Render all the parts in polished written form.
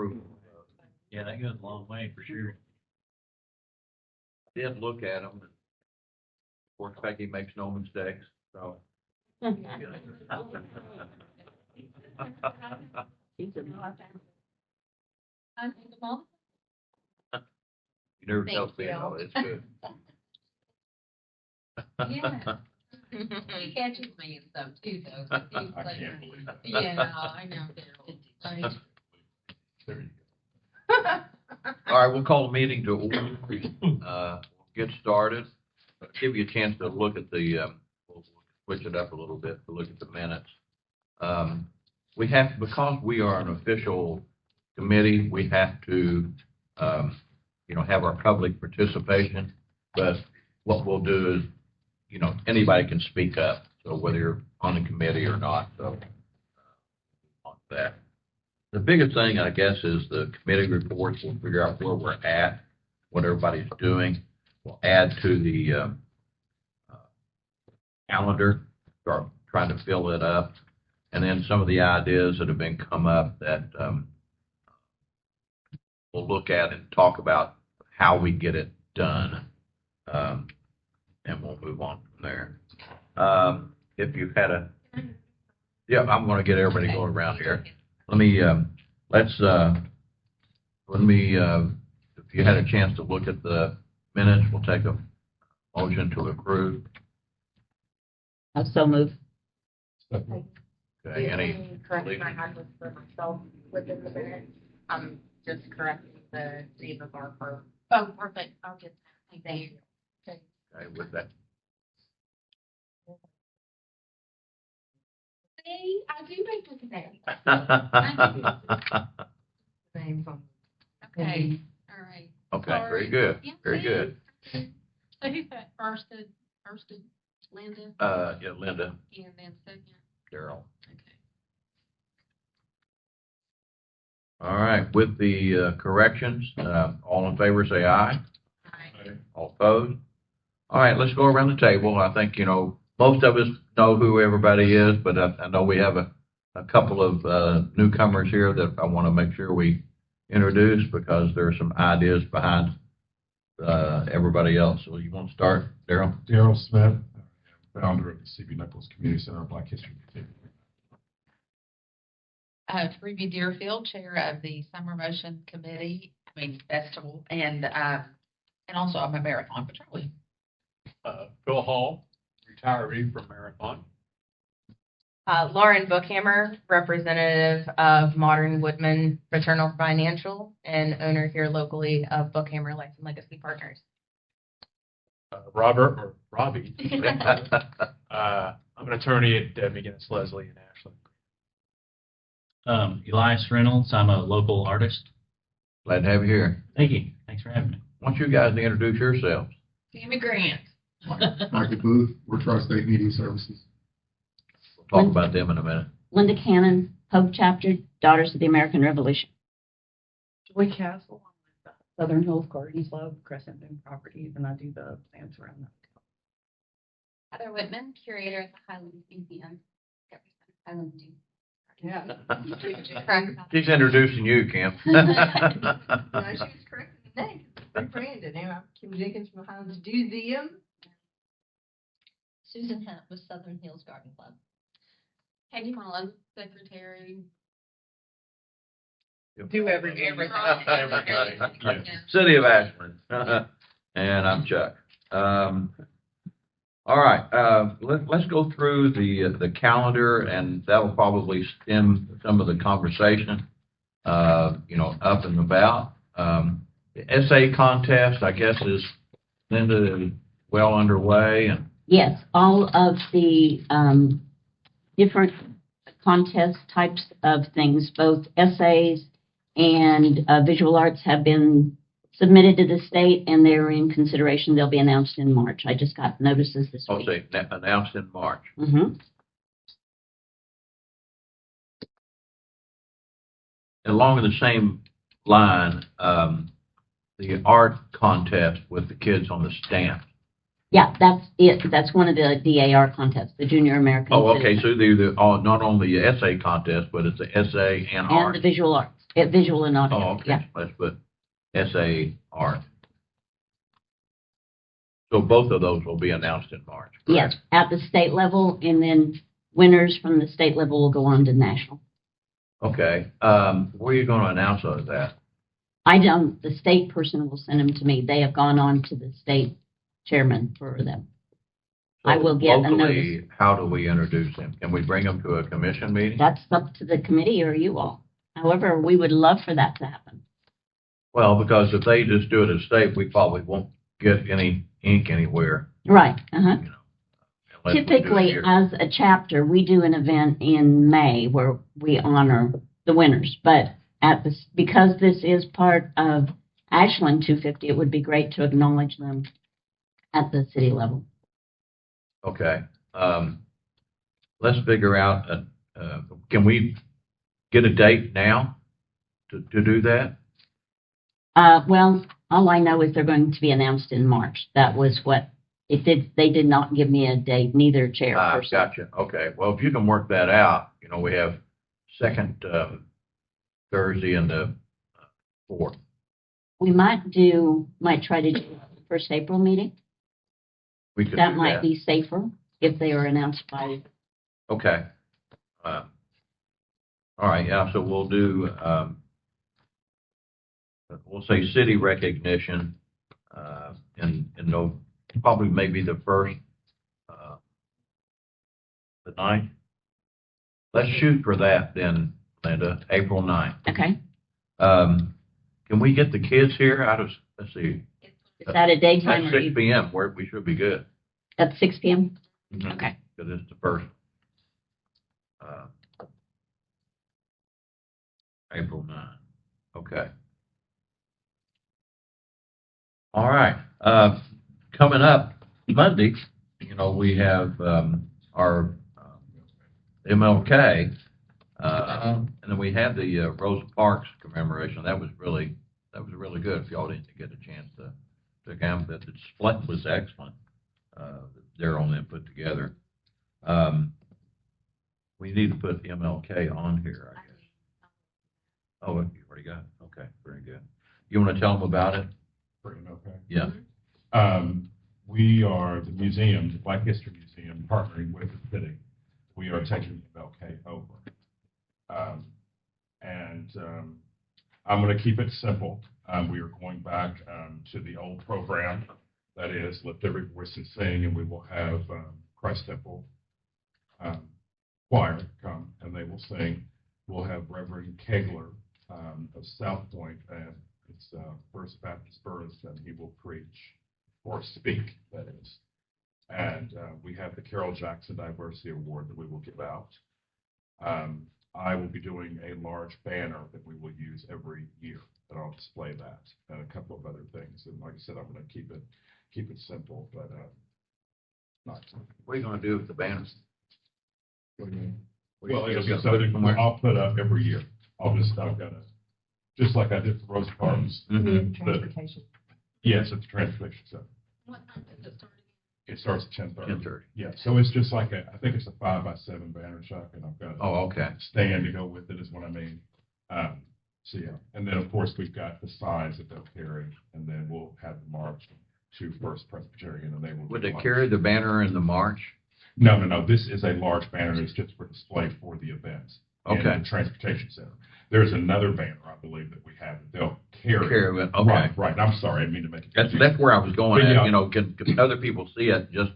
approval. Yeah, that goes a long way for sure. Did look at them. Of course, Becky makes no mistakes, so. You never tell Thank me, you. no, it's good. Yeah. He catches me and stuff too, though. 'cause he's I like- can't believe that. Yeah, I know, Daryl. Right. There you All right, we'll call the meeting to order. We'll get started. Give you a chance to look at the, we'll switch it up a little bit to look at the minutes. We have, because we are an official committee, we have to, have our public participation. But what we'll do is, anybody can speak up. So whether you're on the committee or not, so on that. The biggest thing, I guess, is the committee reports. We'll figure out where we're at, what everybody's doing. We'll add to the calendar, start trying to fill it up. And then some of the ideas that have been come up that we'll look at and talk about how we get it done. And we'll move on from there. If you've had I'm going to get everybody going around here. Let me, if you had a chance to look at the minutes, we'll take a motion to approve. I'll so move. go. Okay, any, Correction I had was for myself within the minutes. I'm just correcting the name of our firm. Oh, perfect. I'll get that. Thank you. okay, with that, See, I do make it today. Names on. Okay, all right. okay, very good, Yeah, very see? good. So who's that? Firsted, Linda, Yeah, Linda, and then second. Daryl. Okay. All right, with the corrections, all in favor, say aye. All right. All opposed? All right, let's go around the table. I think, most of us know who everybody is, but I know we have a couple of newcomers here that I want to make sure we introduce because there are some ideas behind everybody else. So you want to start, Daryl? Daryl Smith, founder of the CB Nichols Community Center Black History Museum. Ruby Deerfield, Chair of the Summer Motion Committee, Festival, and also I'm a marathon patrolman. Phil Hall, retiree from Marathon. Lauren Bookhammer, representative of Modern Woodman Fraternal Financial and owner here locally of Bookhammer Life and Legacy Partners. Robbie. I'm an attorney at McGinnis, Leslie, and Ashland. Elias Reynolds, I'm a local artist. Glad to have you here. Thank you. Thanks for having me. I want you guys to introduce yourselves. Sammy Grant. Michael Booth, we're Tri-State Media Services. We'll talk about them in a minute. Linda Cannon, Hope Chapter, Daughters of the American Revolution. Joy Castle, I'm with Southern Hills Garden Club, Crescent Moon Properties, and I do the plants around that. Heather Whitman, curator at the Highlands Museum. Highlands Museum. Yeah. She's introducing you, Kim. No, she was correcting the name. Rebranded. Now I'm Kim Jenkins from Highlands Museum. Susan Hunt with Southern Hills Garden Club. Katie Mullins, secretary. Do everything. Yeah. City of Ashland. And I'm Chuck. All right, let's go through the calendar, and that will probably stem some of the conversation, up and about. The essay contest, I guess, is Linda well underway, and Yes, all of the different contest types of things, both essays and visual arts have been submitted to the state, and they're in consideration. They'll be announced in March. I just got notices this I'll week. say announced in March. Mm-hmm. Along the same line, the art contest with the kids on the stamp. Yeah, that's it. That's one of the DAR contests, the Junior American. Oh, okay, Citizen so not only the essay contest, but it's the essay and and art. the visual arts. Visual and audio, Oh, yeah. okay, let's put SA art. So both of those will be announced in March, Yes, correct? at the state level, and then winners from the state level will go on to national. Okay, where are you gonna announce all of that? I don't, the state person will send them to me. They have gone on to the state chairman for them. I will get a Locally, how do we introduce them? Can we bring them to a commission meeting? That's up to the committee or you all. However, we would love for that to happen. Well, because if they just do it as state, we probably won't get any ink anywhere, Right, uh-huh. you know. unless we do it Typically, here. as a chapter, we do an event in May where we honor the winners. But because this is part of Ashland 250, it would be great to acknowledge them at the city level. Okay, let's figure out, can we get a date now to do that? Well, all I know is they're going to be announced in March. That was what it did. They did not give me a date, neither chairperson. Gotcha, okay, well, if you can work that out, you know, we have second, Thursday and the fourth. We might try to do the first April meeting. We could That do might be safer if they are announced by, Okay. All right, yeah, so we'll do, we'll say city recognition, probably maybe the first, the 9th. Let's shoot for that then, Linda, April 9th. okay? Can we get the kids here let's see, Is that a at daytime or 6 evening? PM, where we should be good. At 6 p.m.? Mhm. Okay. Because it's the first, April 9. Okay. All right. Coming up Monday, you know, we have our MLK, and then we had the Rosa Parks commemoration. That was really good. If y'all didn't get a chance to come, the display was excellent. Daryl and them put together. We need to put MLK on here, I guess. Oh, you already got it? Okay, very good. You want to tell them about it? Pretty okay. Yeah. We are the museum, the Black History Museum, partnering with the city. We are taking MLK over. I'm going to keep it simple. We are going back to the old program, that is, Lift Every Voice and Sing, and we will have Christ Temple choir come, and they will sing. We'll have Reverend Kegler of South Point, and it's First Baptist Burleson. He will preach or speak, that is. And we have the Carol Jackson Diversity Award that we will give out. I will be doing a large banner that we will use every year, and I'll display that, and a couple of other things. And like I said, I'm going to keep it simple, but not. What are you going to do with the banners? Well, it'll be something I'll put up every year. I've got to, just like I did for Rose Parks. Mhm. Transportation. Yes, at the transportation center. What time does it start? It starts at 10:30. 10:30. Yeah, so it's just like I think it's a 5x7 banner, Chuck, and I've got Oh, okay. a stand to go with it is what I mean. So yeah, and then of course we've got the signs that they'll carry, and then we'll have the march to First Presbyterian, and they will. Would do they lunch. carry the banner in the march? No. This is a large banner. It's just for display for the events. In Okay. the transportation center. There's another banner, I believe, that we have that they'll carry. Carry it, okay. Right. I'm sorry. I didn't mean to make it. That's where I was going But yeah. at, you know, can other people see it, just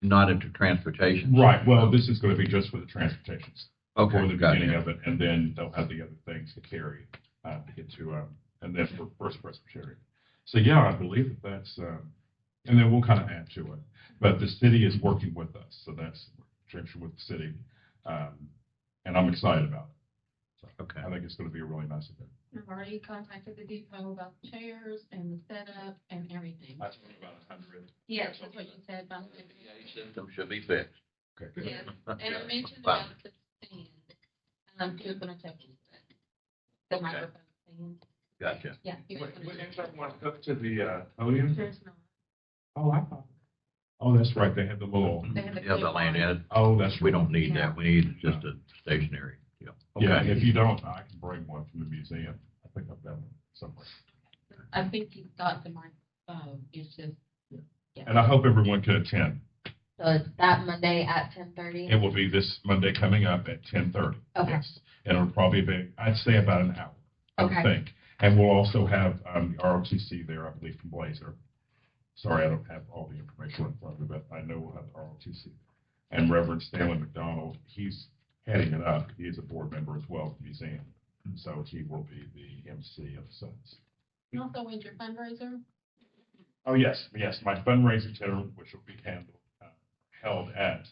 not into transportation? Right. Well, this is going to be just for the transportation. Okay, For the beginning gotcha. of it, and then they'll have the other things to carry to get to, and then for First Presbyterian. So yeah, I believe that's, and then we'll kind of add to it. But the city is working with us, so that's conjunction with the city, and I'm excited about it. So Okay. I think it's going to be a really nice event. I've already contacted the depot about the chairs and the setup and everything. I told about 100. Yes, that's what you said about the. System should be fixed. Okay, good. Yes, and I mentioned about the stand. He was gonna take the Okay. microphone stand. Gotcha. Yeah. he was gonna take it. Want to go to the podium? There's not. Oh, I thought. Oh, that's right. They had the little. They had the Yeah, the clip land on. ad, Oh, that's. we don't need Yeah. that, we need just a stationary. Yeah, Okay. if you don't, I can bring one from the museum. I think I've got one somewhere. I think he's got the microphone, it's just. And I hope everyone can attend. So it's that Monday at 10:30? It will be this Monday coming up at 10:30. Okay. Yes. And it'll probably be, I'd say about an hour, I would Okay. think. And we'll also have, the ROTC there, I believe, from Blazer. Sorry, I don't have all the information in front of me, but I know we'll have the ROTC. And Reverend Stanley McDonald, he's heading it up. He is a board member as well of the museum. So he will be the MC of the Suns. You also went your fundraiser? Oh, yes, my fundraising dinner, which will be held at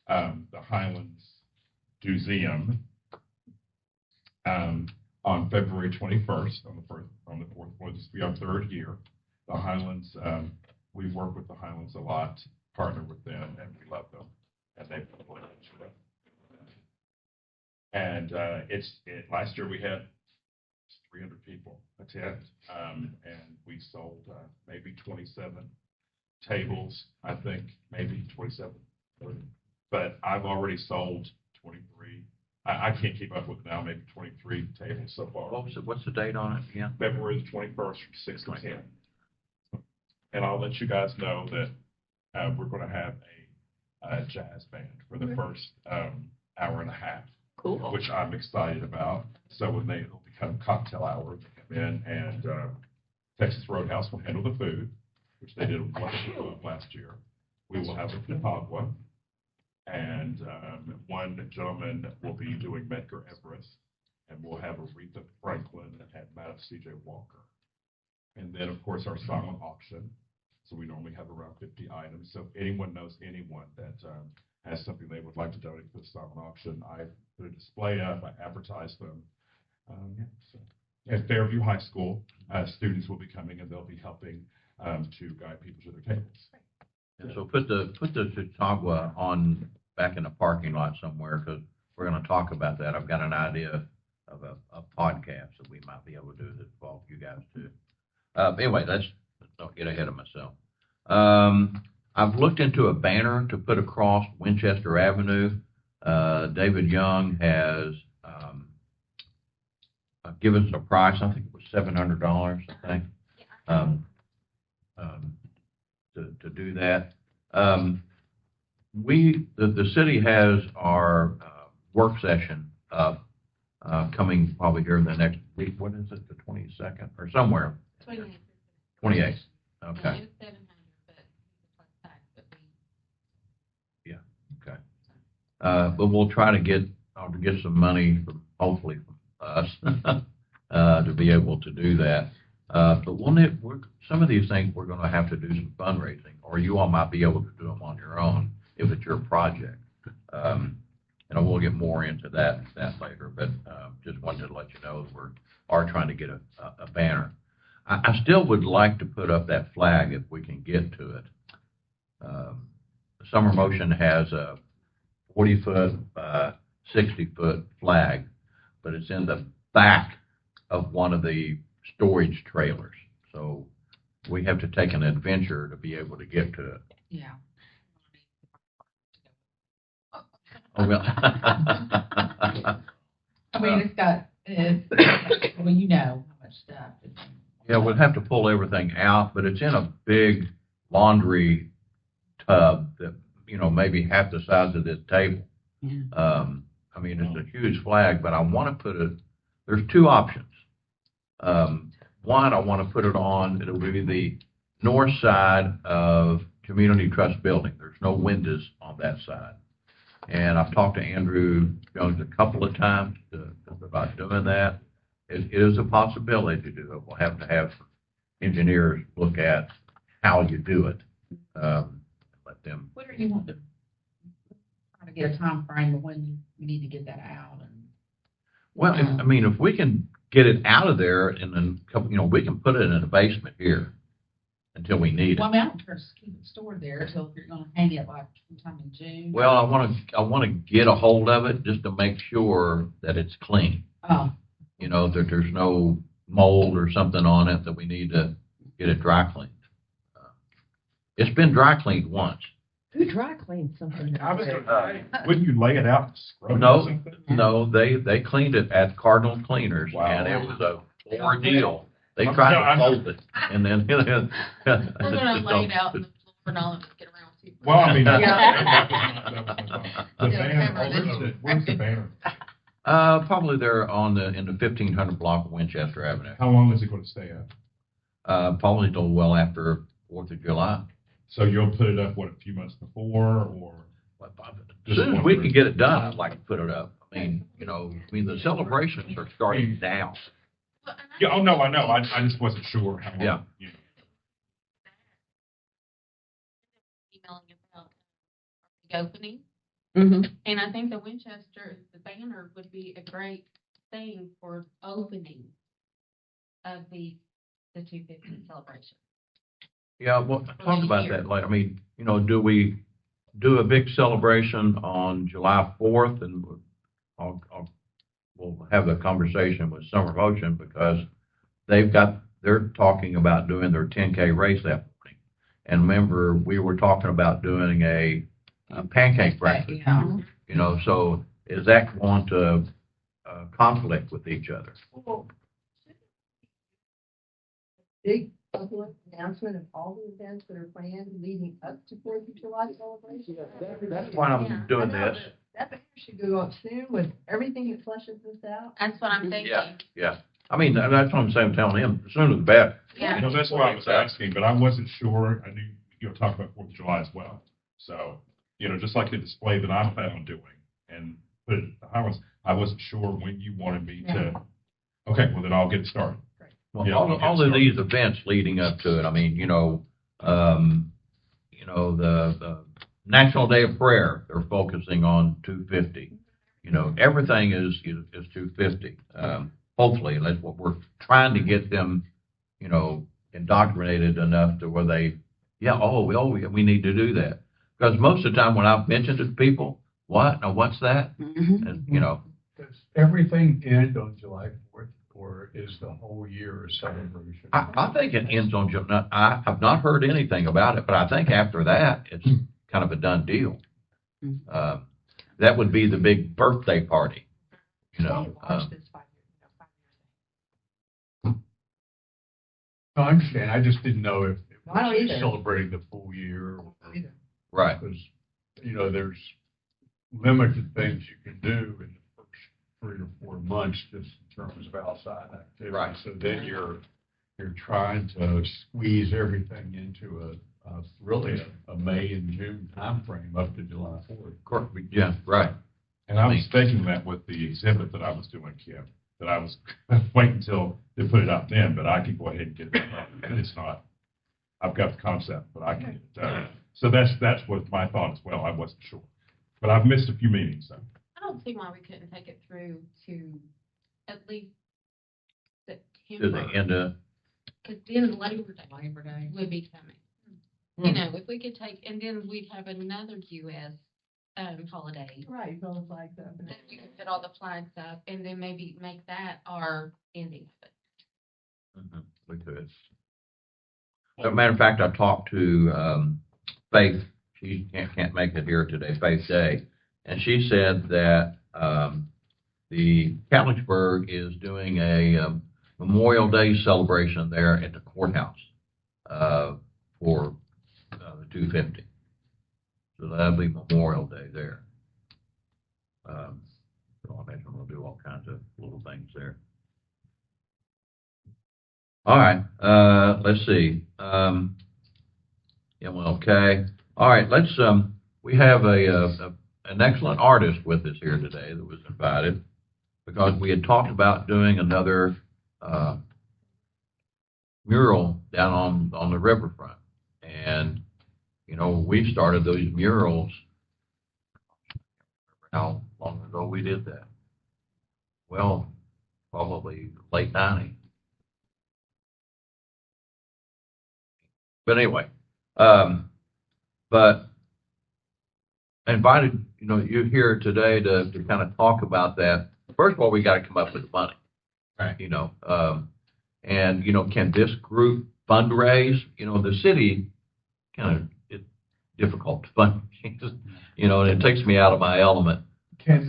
the Highlands Museum on February 21st, on the fourth floor. This will be our third year. The Highlands, we work with the Highlands a lot, partner with them, and we love them. And they've been really good to us. And last year we had 300 people attend, and we sold maybe 27 tables, I think, maybe 27. But I've already sold 23. I can't keep up with it now, maybe 23 tables so far. What's the date on it again? February the 21st from 6 to 10. And I'll let you guys know that we're going to have a jazz band for the first hour and a half. Cool. Which I'm excited about. So when it'll become cocktail hour, they come in, and Texas Roadhouse will handle the food, which they did a wonderful job last year. We will have a Pitagua, and one gentleman will be doing Medgar Evers, and we'll have Aretha Franklin and Madam C.J. Walker. And then, of course, our silent auction. So we normally have around 50 items. So if anyone knows anyone that has something they would like to donate for the silent auction, I put a display up, I advertise them. At Fairview High School, students will be coming and they'll be helping to guide people to their tables. And so put the Chautauqua on back in the parking lot somewhere, because we're going to talk about that. I've got an idea of a podcast that we might be able to do that involves you guys too. Anyway, let's not get ahead of myself. I've looked into a banner to put across Winchester Avenue. David Young has given us a price. I think it was $700. I think to do that. The city has our work session up coming probably here in the next week. What is it? The 22nd or somewhere. 28th. Okay. Yeah. Okay. But we'll try to get some money from, hopefully from us to be able to do that. But some of these things we're going to have to do some fundraising, or you all might be able to do them on your own if it's your project. And I will get more into that later, but just wanted to let you know that we are trying to get a banner. I still would like to put up that flag if we can get to it. The Summer Motion has a 40-foot, 60-foot flag, but it's in the back of one of the storage trailers. So we have to take an adventure to be able to get to it. Yeah. Oh, well. I mean, well, you know how much stuff. Yeah, we'll have to pull everything out, but it's in a big laundry tub that, maybe half the size of this table. Yeah. I mean, it's a huge flag, but I want to put it, there's two options. One, I want to put it on, it'll be the north side of Community Trust Building. There's no windows on that side. And I've talked to Andrew Jones a couple of times about doing that. It is a possibility to do it. We'll have to have engineers look at how you do it. Let them. What are you wanting to, trying to get a time frame of when you need to get that out and. Well, if we can get it out of there in a couple, we can put it in the basement here until we need Well, it. I mean, I'm just keep it stored there until you're gonna hang it like sometime in June. Well, I want to get a hold of it just to make sure that it's clean. Oh, That there's no mold or something on it that we need to get it dry cleaned. It's been dry cleaned once, Who dry cleaned something? I was gonna say, wouldn't you lay it out and scrub it or No, something? no, they cleaned it at Cardinal Cleaners, Wow. and it was a ordeal. They No, tried I'm- to fold it, and then. We're gonna lay it out on the floor and all of us get around too. Well, I mean, that Yeah. was my thought. The Yeah, banner, remember this. where's the banner? Probably they're in the 1500 block of Winchester Avenue. How long is it gonna stay up? Probably till well after 4th of July. So you'll put it up, what, a few months before, or? As soon as we can get it done, I'd like to put it up. I mean, the celebrations are starting now. Yeah, oh, no, I know, I just wasn't sure how long. Yeah. you know. Emailing about the opening, Mhm. and I think the Winchester, the banner would be a great thing for opening of the 250 celebration. Yeah, well, talk about that. Like, I mean, do we do a big celebration on July 4th? And we'll have a conversation with Summer Motion because they're talking about doing their 10K race that morning. And remember, we were talking about doing a pancake breakfast. Yeah. So is that going to conflict with each other? Big public announcement of all the events that are planned leading up to 4th of July celebration. That's why I'm doing this. That banner should go up soon with everything that flushes this out. That's what I'm thinking. Yeah. I mean, that's what I'm saying, telling him, the sooner the better. Yeah. No, that's why I was asking, but I wasn't sure, I knew you were talking about 4th of July as well. So, just like the display that I plan on doing, and put it at the highways, I wasn't sure when you wanted me to, okay, well, then I'll get started. Well, Yeah, all of these events leading up to it, I mean, the National Day of Prayer, they're focusing on 250. Everything is 250. Hopefully, that's what we're trying to get them, indoctrinated enough to where they, we need to do that. Because most of the time when I've mentioned it to people, what? Now, what's that? Mhm. And, Does everything end on July 4th, or is the whole year a celebration? I think it ends on July. I have not heard anything about it, but I think after that, it's kind of a done deal. That would be the big birthday party, Watch this 5 years. No, I understand, I just didn't know if it I don't was either. celebrating the full year. Right. Because, there's limited things you can do in the first 3 or 4 months, just in terms of outside activity. Right. So then you're trying to squeeze everything into really a May and June timeframe up to July 4th. Yeah, right. And I was thinking that with the exhibit that I was doing, Kim, that I was waiting until they put it up then, but I could go ahead and get it done. And it's not, I've got the concept, but I can get it done. So that's what my thought as well. I wasn't sure. But I've missed a few meetings, so. I don't see why we couldn't take it through to at least To September. the end of, Because then Labor Day would be coming. If we could take, and then we'd have another US holiday. Right, you put the flags up. Then we could put all the flags up and then maybe make that our ending of it. we could. As a matter of fact, I talked to Faith. She can't make it here today, Faith Day. And she said that the Catlettsburg is doing a Memorial Day celebration there at the courthouse for the 250. So that'll be Memorial Day there. So I imagine we'll do all kinds of little things there. All right, let's see. MLK. All right, let's, we have an excellent artist with us here today that was invited because we had talked about doing another mural down on the riverfront. And, we started those murals. How long ago we did that? Well, probably late 90s. But anyway, but I invited, you here today to kind of talk about that. First of all, we got to come up with the money. Right. And, can this group fundraise? The city kind of, it's difficult to You know, and it takes me out of my element. Can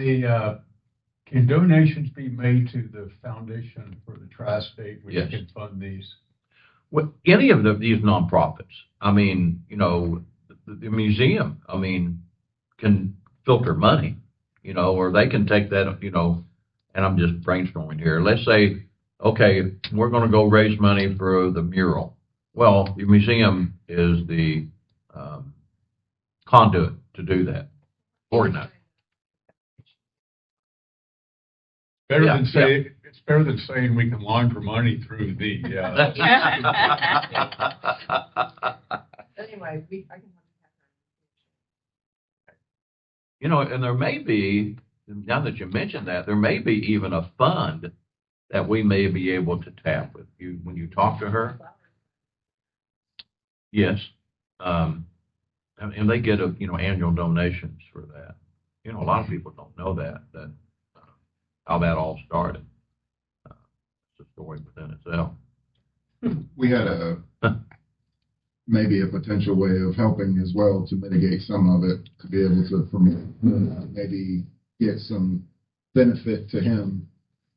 can donations be made to the Foundation for the Tri-State, which Yes. can fund these? Well, any of these nonprofits, I mean, you know, the museum, I mean, can filter money, you know, or they can take that, you know, and I'm just brainstorming here. Let's say, okay, we're going to go raise money for the mural. Well, the museum is the conduit to do that. Organize. Better Yeah, than it's better than saying we can launder money through the, Anyway, I can. You know, and there may be, now that you mentioned that, there may be even a fund that we may be able to tap with you when you talk to her. Yes. And they get annual donations for that. You know, a lot of people don't know that how that all started. It's a story within itself. We had maybe a potential way of helping as well to mitigate some of it, to be able to maybe get some benefit to him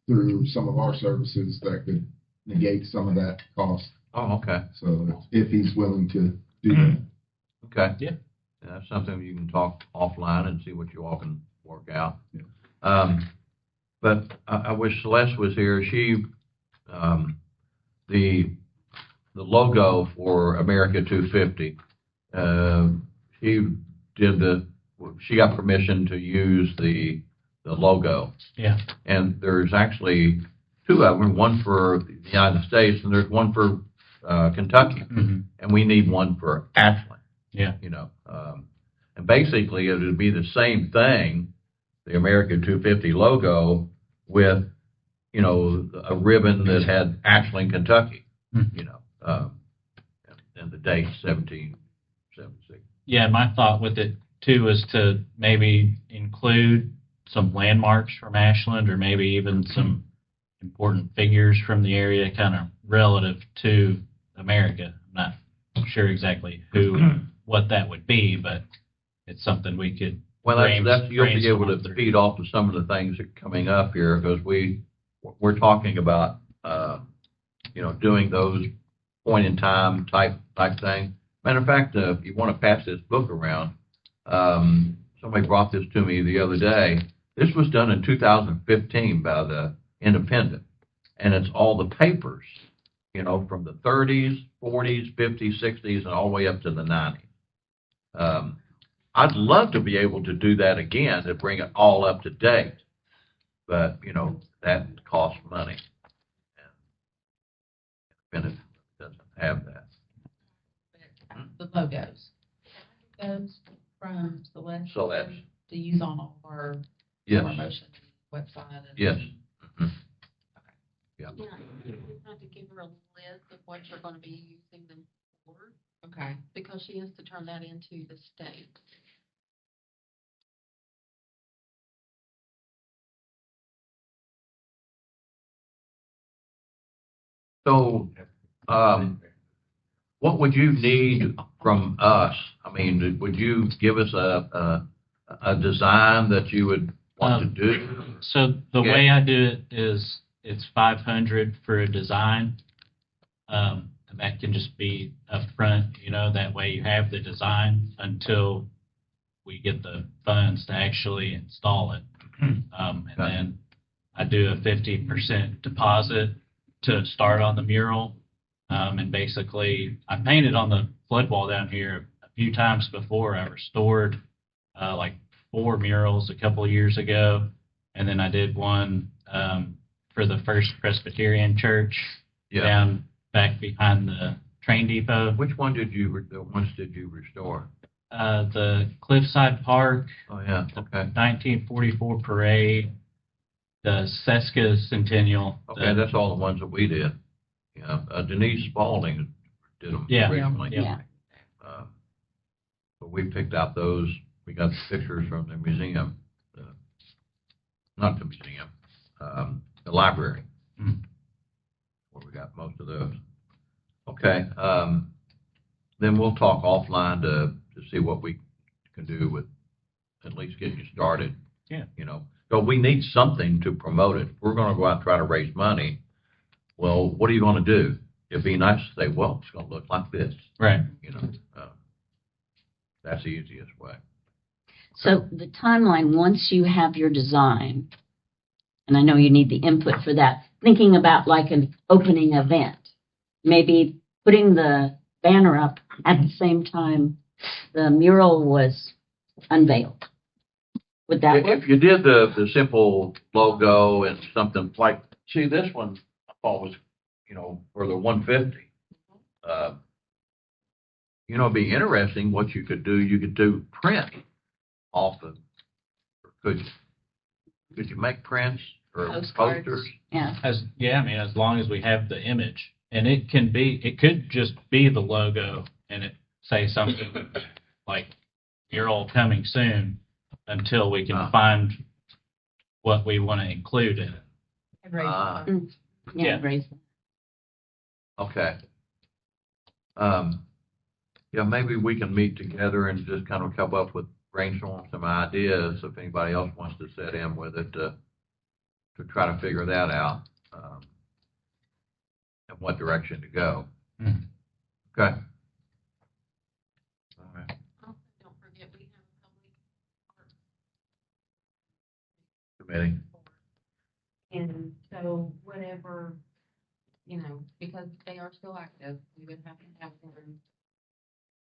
through some of our services that could negate some of that cost. Oh, okay. So if he's willing to do that. Okay. Yeah. That's something you can talk offline and see what you all can work out. Yeah. But I wish Celeste was here. She, the logo for America 250, she got permission to use the logo. Yeah. And there's actually two of them, one for the United States and there's one for Kentucky. Mhm. And we need one for Ashland. Yeah. You know, and basically it would be the same thing, the American 250 logo with, you know, a ribbon that had Ashland, Kentucky, you know, and the date 1776. Yeah, my thought with it too is to maybe include some landmarks from Ashland or maybe even some important figures from the area kind of relative to America. I'm not sure exactly what that would be, but it's something we could. Well, that's you'll be able brainstorm to through. feed off to some of the things that are coming up here because we're talking about, you know, doing those point in time type thing. Matter of fact, if you want to pass this book around, somebody brought this to me the other day. This was done in 2015 by the Independent, and it's all the papers, you know, from the 30s, 40s, 50s, 60s, and all the way up to the 90s. I'd love to be able to do that again to bring it all up to date, but you know that costs money, and it doesn't have that. The logos. Logos from Celeste. Celeste. To use on all of our Yes. promotion website. And Yes. Mhm. Yeah, you have to give her a list of what you're going to be using them for. Okay. Because she has to turn that into the state. So, what would you need from us? I mean, would you give us a design that you would want to do? So the Okay. way I do it is it's 500 for a design. And that can just be upfront, you know, that way you have the design until we get the funds to actually install it. And then I do a 50% deposit to start on the mural. And basically I painted on the flood wall down here a few times before. I restored like 4 murals a couple of years ago. And then I did one for the First Presbyterian Church Yeah. down back behind the train depot. Which one did you restore? The Cliffside Park, Oh, yeah, okay. 1944 parade, the Sesquicentennial. Okay, that's all the ones that we did. Yeah, Denise Spalding did them Yeah. originally. Yeah. But we picked out those, we got the pictures from the museum, not the museum, the library, where we got most of those. Okay, then we'll talk offline to see what we can do with at least getting you started. Yeah. You know, so we need something to promote it. If we're gonna go out and try to raise money, well, what are you gonna do? It'd be nice to say, well, it's gonna look like this, Right. you know, that's the easiest way. So the timeline, once you have your design, and I know you need the input for that, thinking about like an opening event, maybe putting the banner up at the same time the mural was unveiled. Would that work? If you did the simple logo and something like, see, this one I thought was, you know, for the 150. You know, it'd be interesting what you could do print off of, or could you make prints or Postcards. posters? Yeah. I mean, as long as we have the image, and it could just be the logo and it say something like mural coming soon until we can find what we want to include in it. Ah. Yeah. Raise Okay. Yeah, maybe we can meet together and just kind of come up with, brainstorm some ideas if anybody else wants to sit in with it to try to figure that out, and what direction to go. Mhm. Okay. All right. Also, don't forget, we have a public art Committee. and so whatever, you know, because they are still active, we would have to have them.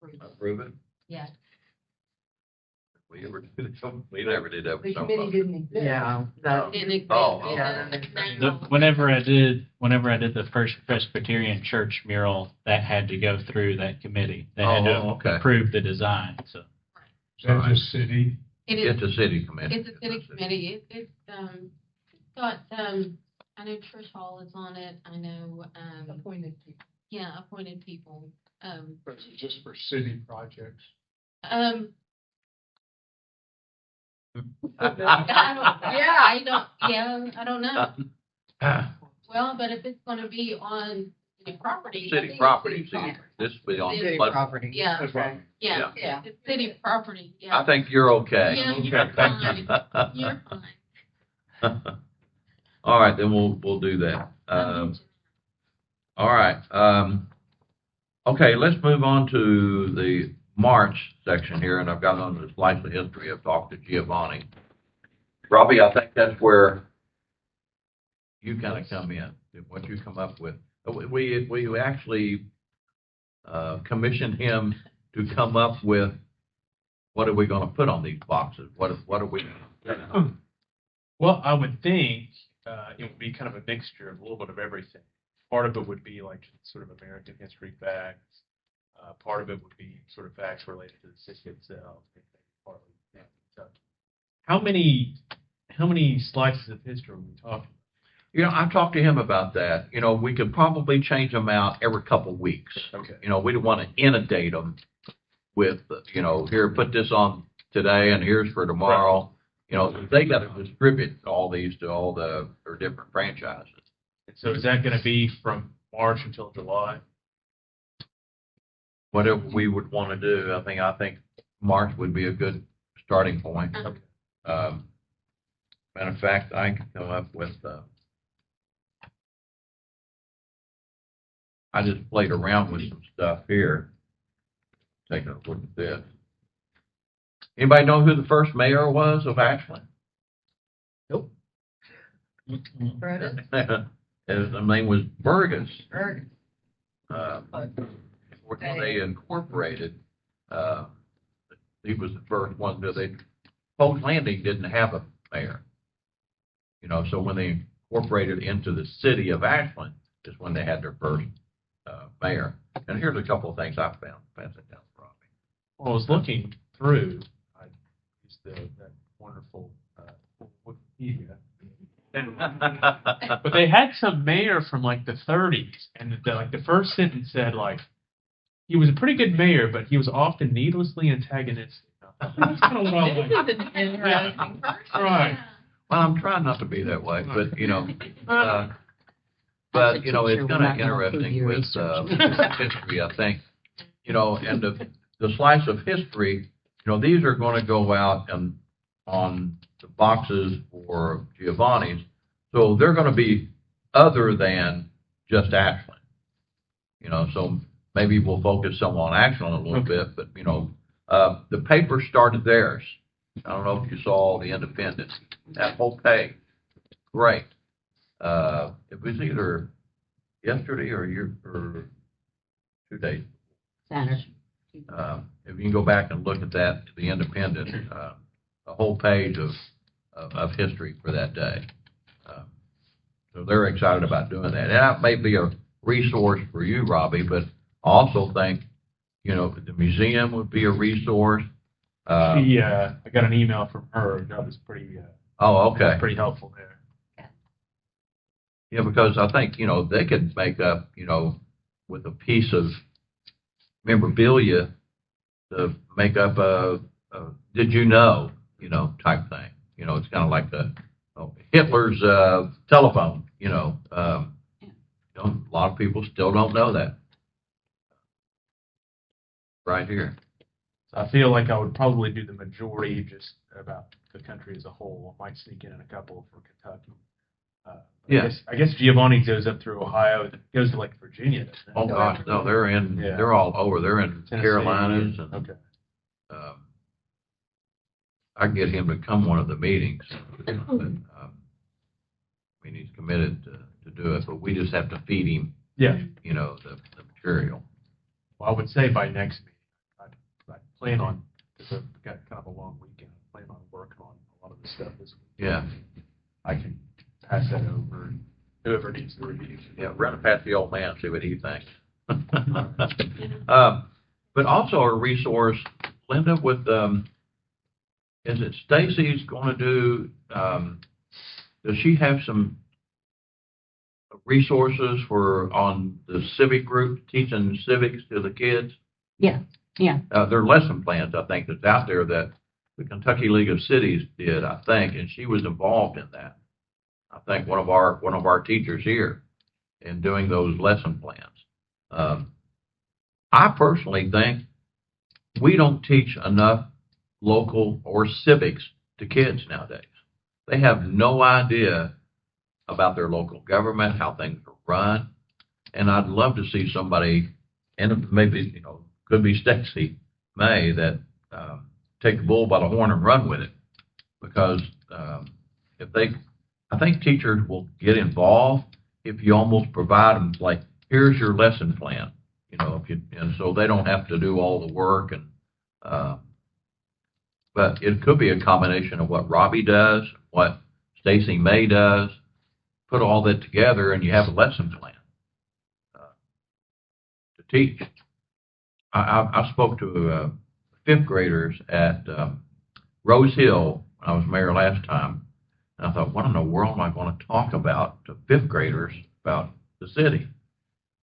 approve. Approve it? Yes. We ever did it? We never did that with The some committee folks. didn't exist. Yeah, that, Didn't exist. Oh, It yeah. doesn't The, now. whenever I did the First Presbyterian Church mural, that had to go through that committee. They had Oh, okay. to approve the design, so. That's a city. It is, It's a city committee. it's a city committee. It's got, I know Trish Hall is on it. I know, Appointed people. yeah, appointed people. Just for city projects. I don't know. Well, but if it's gonna be on city property. I City think property, it's city see, this will be on. City but property. Yeah, Okay. yeah, Yeah. it's city property, yeah. I think you're okay. Yeah, you're fine. You're fine. All right, then we'll do that. All right, okay, let's move on to the March section here, and I've got on the slice of history. I've talked to Giovanni. Robbie, I think that's where you kind of come in, what you come up with. We actually commissioned him to come up with, what are we going to put on these boxes? What are we? Well, I would think it would be kind of a mixture of a little bit of everything. Part of it would be like sort of American history facts. Part of it would be sort of facts related to the city itself. Partly, yeah. So, how many slices of history are we talking? You know, I talked to him about that. You know, we could probably change them out every couple of weeks. Okay. You know, we don't want to inundate them with, you know, here, put this on today and here's for tomorrow. You know, they got to distribute all these to all their different franchises. And so is that going to be from March until July? Whatever we would want to do, I think March would be a good starting point. Matter of fact, I can come up with, I just played around with some stuff here. Take a look at this. Anybody know who the first mayor was of Ashland? Brennan? His name was Burgess. Or- When they incorporated, he was the first one that Post Landing didn't have a mayor. You know, so when they incorporated into the city of Ashland is when they had their first mayor. And here's a couple of things I found. Pass it down, Robbie. Well, I was looking through, I used that wonderful Wikipedia. But they had some mayor from like the 30s, and the first sentence said like, he was a pretty good mayor, but he was often needlessly antagonistic. That's kind of what I This like. is an interesting person. Right. Well, I'm trying not to be that way, but, you know, As but, a you know, teacher, it's we're kind of not gonna approve interesting your with research. history, I think. You know, and the slice of history, you know, these are gonna go out and on the boxes for Giovanni's, so they're gonna be other than just Ashland. You know, so maybe we'll focus some on Ashland a little bit, but, you know, the paper started theirs. I don't know if you saw the Independent, that whole page, great. It was either yesterday or 2 days. Saturday. If you can go back and look at that, the Independent, a whole page of history for that day. So they're excited about doing that. And that may be a resource for you, Robbie, but I also think, you know, the museum would be a resource. I got an email from her. That was pretty, Oh, okay. pretty helpful there. Yeah, because I think, you know, they could make up, you know, with a piece of memorabilia to make up a did you know, type thing. You know, it's kind of like Hitler's telephone, a lot of people still don't know that. Right here. So I feel like I would probably do the majority just about the country as a whole. I might sneak in a couple for Kentucky. Yeah. I guess Giovanni goes up through Ohio. It goes to like Virginia. doesn't it? Oh gosh, no, Yeah. they're all over. They're in Tennessee. Carolinas and, Okay. I can get him to come one of the meetings. But, I mean, he's committed to do it, but we just have to feed him, Yeah. the material. Well, I would say by next meeting, I plan on, because I've got kind of a long weekend, I plan on working on a lot of this stuff this week. Yeah. I can pass that over, and whoever needs the review. Yeah, run it past the old man, see what he thinks. But also a resource, Linda, with, is it Stacy's gonna do, does she have some resources on the civic group, teaching civics to the kids? Yeah. There are lesson plans, I think, that's out there that the Kentucky League of Cities did, I think, and she was involved in that. I think one of our teachers here in doing those lesson plans. I personally think we don't teach enough local or civics to kids nowadays. They have no idea about their local government, how things are run. And I'd love to see somebody, and maybe, could be Stacy May, that take the bull by the horn and run with it. Because I think teachers will get involved if you almost provide them, like, here's your lesson plan, and so they don't have to do all the work. And but it could be a combination of what Robbie does, what Stacy May does, put all that together, and you have a lesson plan to teach. I spoke to fifth graders at Rose Hill when I was mayor last time, and I thought, what in the world am I going to talk about to fifth graders about the city?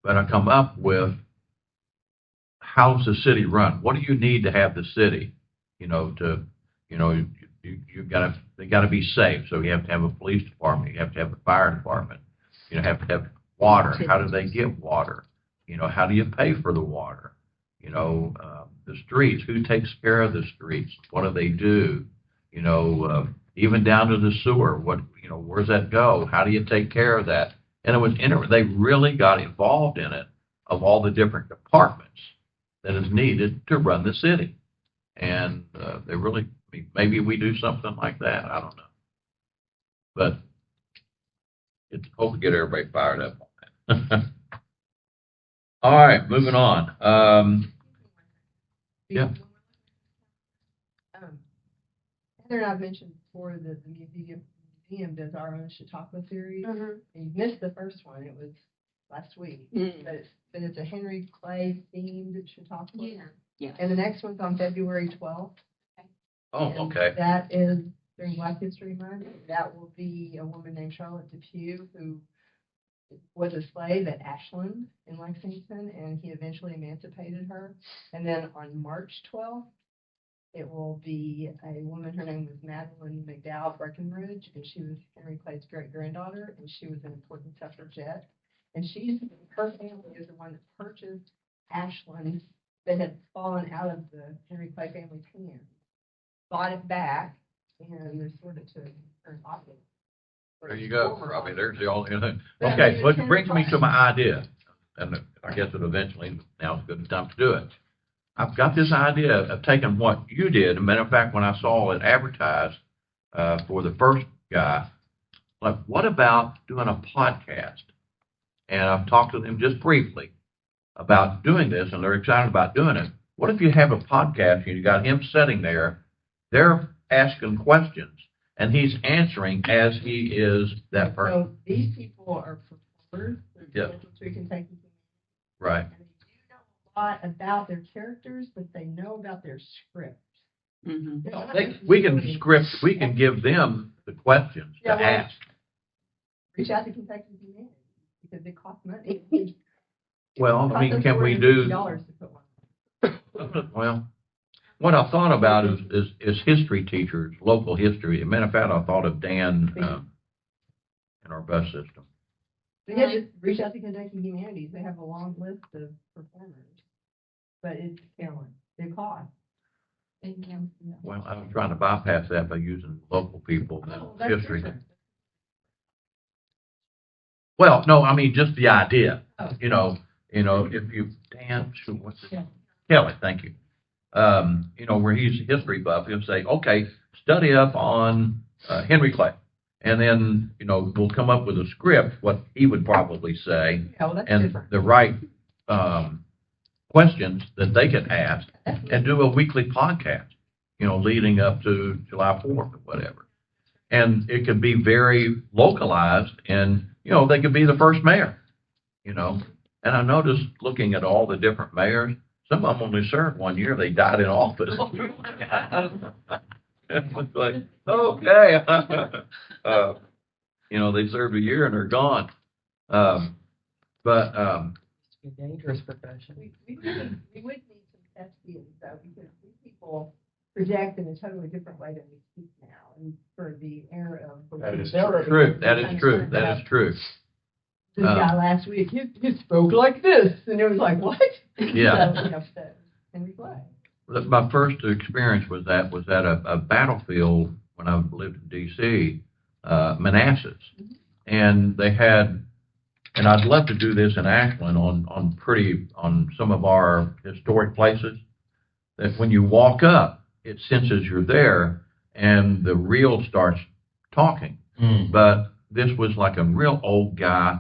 But I come up with, how's the city run? What do you need to have the city? They got to be safe. So you have to have a police department. You have to have a fire department. You have to have water. How do they get water? How do you pay for the water? The streets. Who takes care of the streets? What do they do? Even down to the sewer. Where's that go? How do you take care of that? And it was they really got involved in it, of all the different departments that is needed to run the city. And they really, maybe we do something like that. I don't know. But it's supposed to get everybody fired up on that. All right, moving on. Yeah. Heather and I've mentioned before that the museum does our own Chautauqua series. And you missed the first one. It was last week. But it's a Henry Clay themed Chautauqua. Yeah. And the next one's on February 12th. Oh, okay. And that is during Black History Month. That will be a woman named Charlotte Depew, who was a slave at Ashland in Lexington, and he eventually emancipated her. And then on March 12th, it will be a woman, her name was Madeline McDowell Breckenridge, and she was Henry Clay's great-granddaughter, and she was an important suffragette. And her family is the one that purchased Ashland that had fallen out of the Henry Clay family's hands, bought it back, and restored it to her office. There you go. I mean, there's the only thing. But I Okay, mean, which it's brings me to kind my idea, and I guess that eventually now's a good time to do it. I've got this idea of taking what you did. As a matter of fact, when I saw it advertised for the first guy, like, what about doing a podcast? And I've talked to them just briefly about doing this, and they're excited about doing it. What if you have a podcast and you got him sitting there, they're asking questions, and he's answering as he is that person. So these people are performers. Yeah. Through Kentucky. Right. And they do know a lot about their characters, but they know about their script. Mhm. We can give them the questions to Yeah, well, ask. Reach out to Kentucky Humanities because it costs money. Well, I mean, can we do, $450 to put one. well, what I thought about is history teachers, local history. As a matter of fact, I thought of Dan in our bus system. So yeah, just reach out to Kentucky Humanities. They have a long list of performers. But it's, it costs. Well, I was trying to bypass that by using local people and history. Well, no, I mean, just the idea, Oh. you know, if you, Dan, shoot, what's it? Kelly, thank you. Where he's a history buff, he'll say, okay, study up on Henry Clay. And then, we'll come up with a script, what he would probably say, Yeah, well, that's and different. the right questions that they can ask, and do a weekly podcast, leading up to July 4th or whatever. And it could be very localized, and, they could be the first mayor, And I noticed, looking at all the different mayors, some of them only served 1 year. They died in office. It was like, okay. They served a year and they're gone. It's a dangerous profession. We would need some test views though, because these people project in a totally different way than we speak now. And for the era of. That is True. That is true. That is true. This guy last week, he spoke like this, and it was like, what? Yeah. So, Henry Clay. My first experience was at a battlefield when I lived in D.C., Manassas. And they had, and I'd love to do this in Ashland on some of our historic places, that when you walk up, it senses you're there and the reel starts talking. But this was like a real old guy,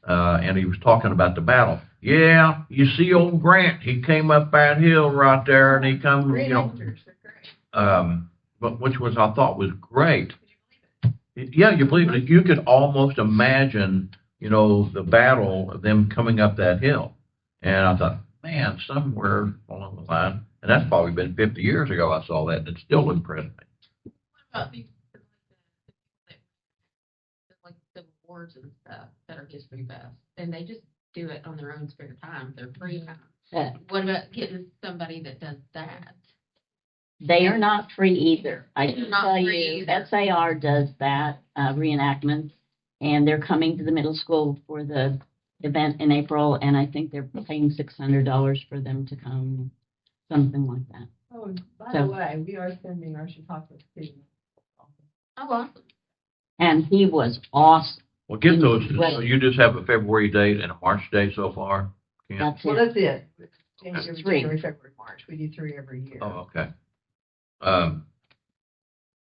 and he was talking about the battle. Yeah, you see old Grant, he came up that hill right there and he come, Great actors, they're great. but which was, I thought was great. Yeah, you believe it. You could almost imagine, the battle of them coming up that hill. And I thought, man, somewhere along the line, and that's probably been 50 years ago I saw that, and it still impressed me. What about these, like the awards and stuff that are history buffs, and they just do it on their own spare time, their free time? What about getting somebody that does that? They are not free either. I can Not tell free you, either. SAR does that reenactment, and they're coming to the middle school for the event in April, and I think they're paying $600 for them to come, something like that. Oh, and by So- the way, we are sending our Chautauqua students. Oh, awesome. And he was awesome. Well, get those, Right. so you just have a February date and a March date so far? Ken? That's Well, it. that's it. January, Three. February, March. We do 3 every year. Oh, okay.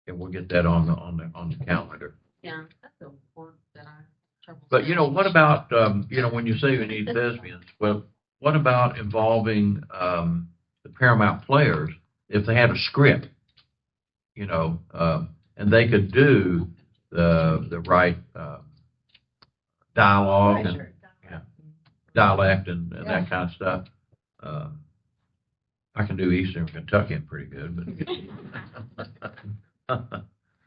And we'll get that on the calendar. Yeah, that's the word that I trouble. But, what about, when you say you need thespians, well, what about involving, the Paramount players if they had a script, and they could do the right, dialogue Right, and sure. yeah. dialect and Yeah. that kind of stuff. I can do Eastern Kentuckian pretty good, but.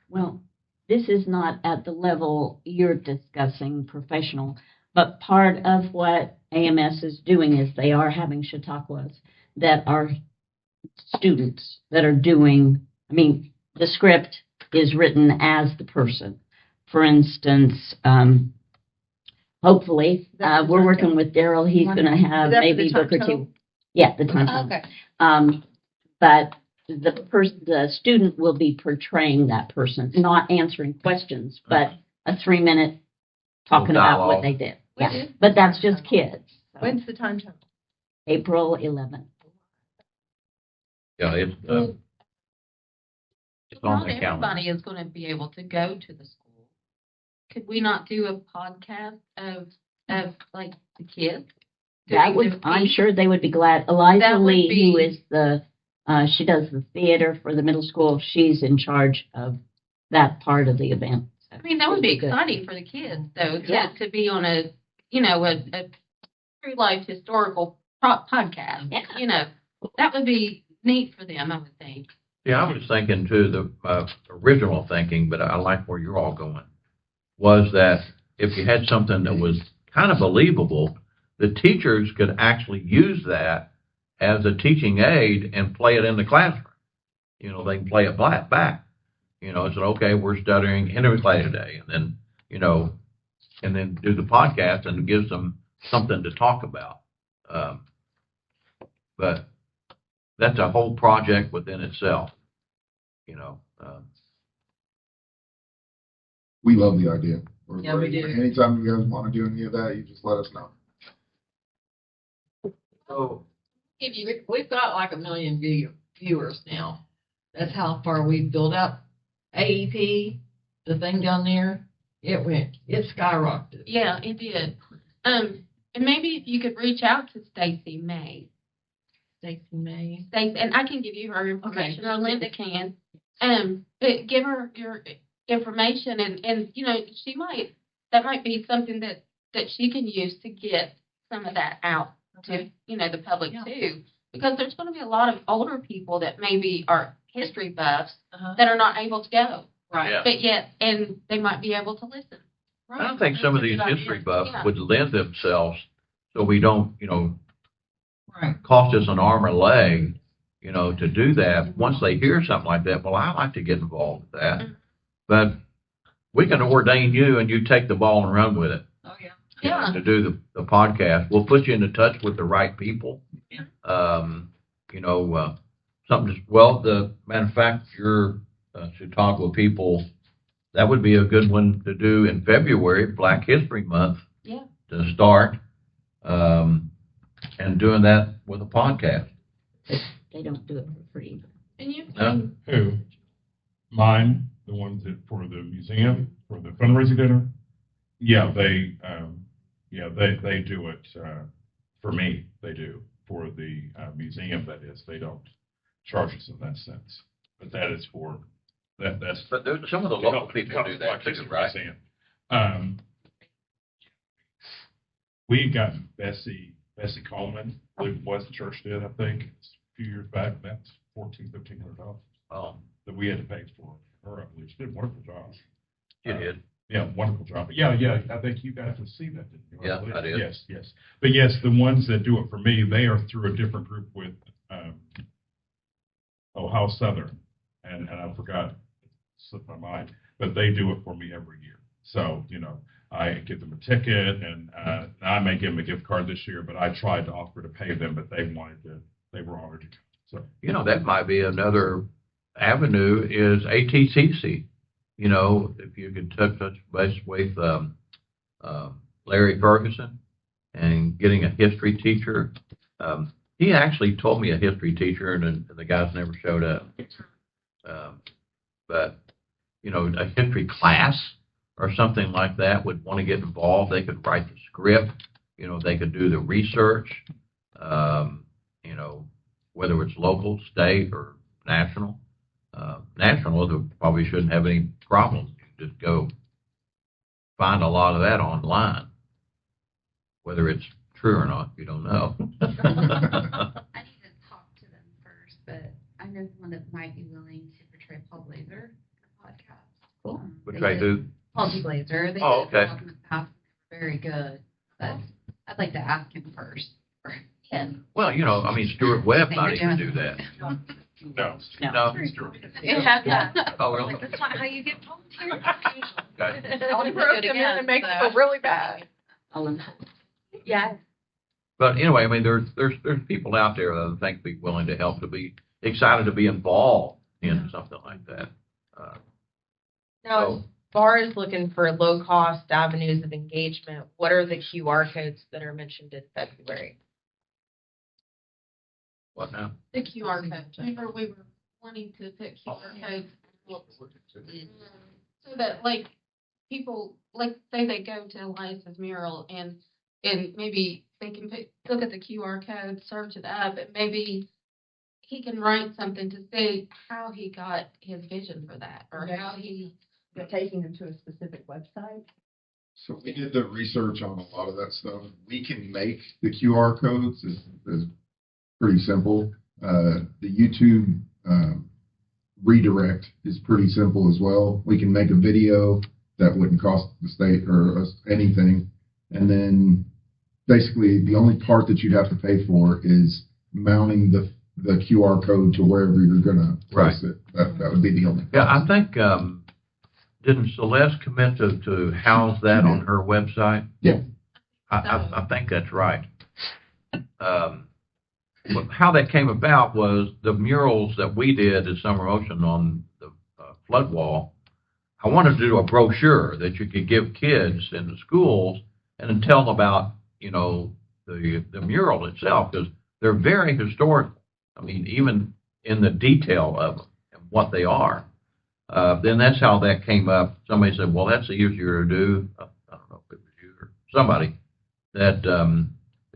Well, this is not at the level you're discussing professional, but part of what AMS is doing is they are having Chautauquas that are students that are doing, the script is written as the person. For instance, hopefully, we're working with Daryl. He's going to have Is that for maybe the book or Tonto? two. Yeah, the time. Okay. But the student will be portraying that person, not answering questions, but a 3-minute talking about what Dialogue. they did. When Yeah, is but that's just kids. So, When's the time total? April 11th. Yeah, it's on Not the calendar. everybody is gonna be able to go to the school. Could we not do a podcast of like the kids? That doing would, their I'm piece? sure they would be glad. Eliza That would Lee, who be- is she does the theater for the middle school. She's in charge of that part of the event. So I mean, that would be it'd good. exciting for the kids, though, Yeah. to be on a true life historical podcast. Yeah. That would be neat for them, I would think. Yeah, I was thinking too, the original thinking, but I like where you're all going, was that if you had something that was kind of believable, the teachers could actually use that as a teaching aid and play it in the classroom. They can play it back. It's okay, we're studying Henry Clay today, and then do the podcast, and it gives them something to talk about. But that's a whole project within itself. We love the idea. Yeah, we do. Anytime you guys want to do any of that, you just let us know. So, We've got like 1 million viewers now. That's how far we've built up. AEP, the thing down there, it skyrocketed. Yeah, it did. And maybe if you could reach out to Stacy May. Stacy May. Stacy, and I can give you her information, or Linda can. But give her your information, and that might be something that she can use to get some of that out to the public too, because there's going to be a lot of older people that maybe are history buffs that are not able to go, Right. Yeah. but yet and they might be able to listen. I don't think some of these That's a good history idea. buffs Yeah. would lend themselves, so we don't, Right. cost us an arm or leg, to do that. Once they hear something like that, well, I like to get involved with that. Mhm. But we can ordain you, and you take the ball and run with it. Oh, yeah. Yeah. To do the podcast. We'll put you into touch with the right people. Yeah. The matter of fact, your Chautauqua people, that would be a good one to do in February, Black History Month. Yeah. To start, and doing that with a podcast. They don't do it for free. And you No? Who? Mine, the ones that for the museum, for the fundraising dinner? Yeah, they do it, for me, they do. For the museum, that is, they don't charge us in that sense. But that is for, that's. But there's some of the to local help- people help do Black that too, History right? Museum. We got Bessie Coleman, who was the church did, I think, a few years back. That's $1,400-$1,500 Oh, that we had to pay for her. I believe she did a wonderful job. you did. Yeah, wonderful job. Yeah, I think you got to see that, didn't you? Yeah, I did. Yes. But yes, the ones that do it for me, they are through a different group with Ohio Southern, and I forgot, it slipped my mind, but they do it for me every year. So, I give them a ticket, and I may give them a gift card this year, but I tried to offer to pay them, but they were honored to come. So, That might be another avenue is ATCC. If you could touch base with Larry Ferguson and getting a history teacher. He actually told me a history teacher, and the guys never showed up. But a history class or something like that would want to get involved. They could write the script. They could do the research. Whether it's local, state, or national. National, they probably shouldn't have any problem. You just go find a lot of that online. Whether it's true or not, you don't know. I need to talk to them first, but I know someone that might be willing to portray Paul Blazer in a podcast. Cool. Which They I did- do. Paul G. Blazer. They Oh, did a okay. talk in the past. Very good, but I'd like to ask him first. Yeah. Well, Stuart Webb Think might you're even doing do that. no. No. No. Yeah. Oh, really? That's not how you get volunteers. Okay. I want to put it again. and make so- it feel really bad. Ellen. Yeah. But anyway, I mean, there's people out there that I think be willing to help, to be excited to be involved in something like that. Now, So- as far as looking for low-cost avenues of engagement, what are the QR codes that are mentioned in February? What now? The QR code. Remember, we were wanting to put QR codes so that, like, people, like, say they go to Elias's mural and maybe they can look at the QR code, search it up, and maybe he can write something to say how he got his vision for that, or how he. You're taking them to a specific website. So we did the research on a lot of that stuff. We can make the QR codes. Is pretty simple. The YouTube redirect is pretty simple as well. We can make a video that wouldn't cost the state or us anything. And then basically the only part that you'd have to pay for is mounting the QR code to wherever you're going to place it. That would be the only cost. Yeah, I think, didn't Celeste commit to house that on her website? Yeah. I think that's right. How that came about was the murals that we did at Summer Ocean on the flood wall. I wanted to do a brochure that you could give kids in the schools and then tell them about, the mural itself, because they're very historical. I mean, even in the detail of them and what they are. Then that's how that came up. Somebody said, well, that's easier to do. I don't know if it was you or somebody, that the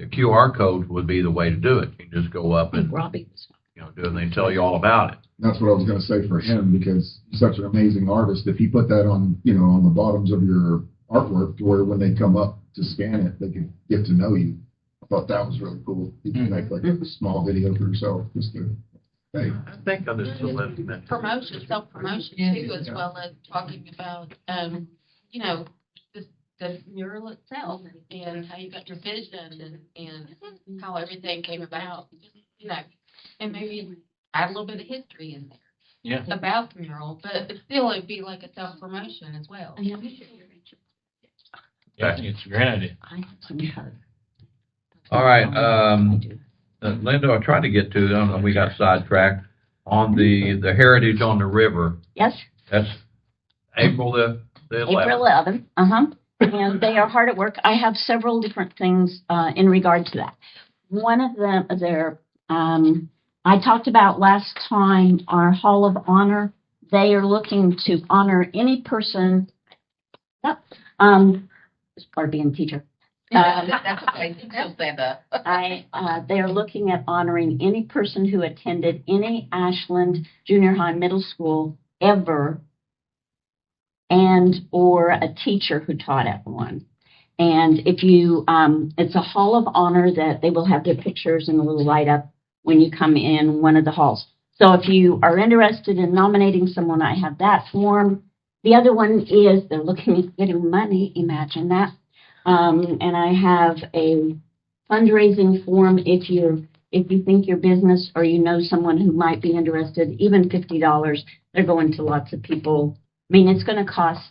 QR code would be the way to do it. You can just go up and, Robbie was. do it, and they tell you all about it. That's what I was going to say for him, because he's such an amazing artist. If he put that on, on the bottoms of your artwork, to where when they come up to scan it, they can get to know you. I thought that was really cool. You can make like a small video for yourself, just to, hey. I think I just mentioned. Promotion, self-promotion too, as well as talking about, the mural itself and how you got your vision and how everything came about, and maybe add a little bit of history in there. Yeah. About the mural, but still it'd be like a self-promotion as well. Yeah, I think it's a great idea. I have some code. All right, I do. Linda, I tried to get to, I don't know, we got sidetracked on the Heritage on the River. Yes, That's April the 11th. April 11th, and they are hard at work. I have several different things in regard to that. One of them, I talked about last time, our Hall of Honor. They are looking to honor any person, as part of being a teacher. That's okay. She'll say that. They are looking at honoring any person who attended any Ashland Junior High Middle School ever, and or a teacher who taught at one. And if you, it's a Hall of Honor that they will have their pictures and a little light up when you come in one of the halls. So if you are interested in nominating someone, I have that form. The other one is they're looking at getting money. Imagine that. And I have a fundraising form if you think your business or someone who might be interested, even $50. They're going to lots of people. I mean, it's going to cost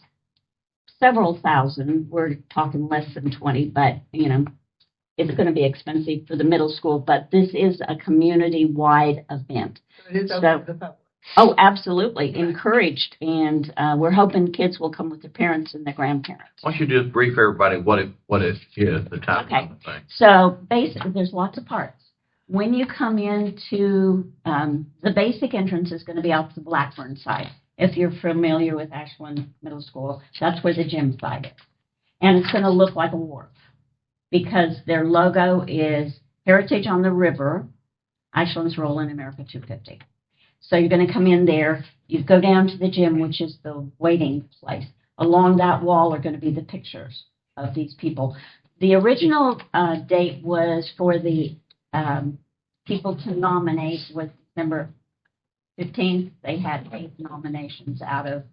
several thousand. We're talking less than 20, but it's going to be expensive for the middle school. But this is a community-wide event. So it is open to the public. Oh, absolutely. Encouraged. And we're hoping kids will come with their parents and their grandparents. Why don't you just brief everybody what it is, the time Okay. of the thing. So basically, there's lots of parts. When you come into, the basic entrance is going to be out the Blackburn side. If you're familiar with Ashland Middle School, that's where the gym side is. And it's going to look like a wharf because their logo is Heritage on the River, Ashland's Role in America 250. So you're going to come in there, you go down to the gym, which is the waiting place. Along that wall are going to be the pictures of these people. The original date was for the people to nominate was December 15th. They had 8 nominations out of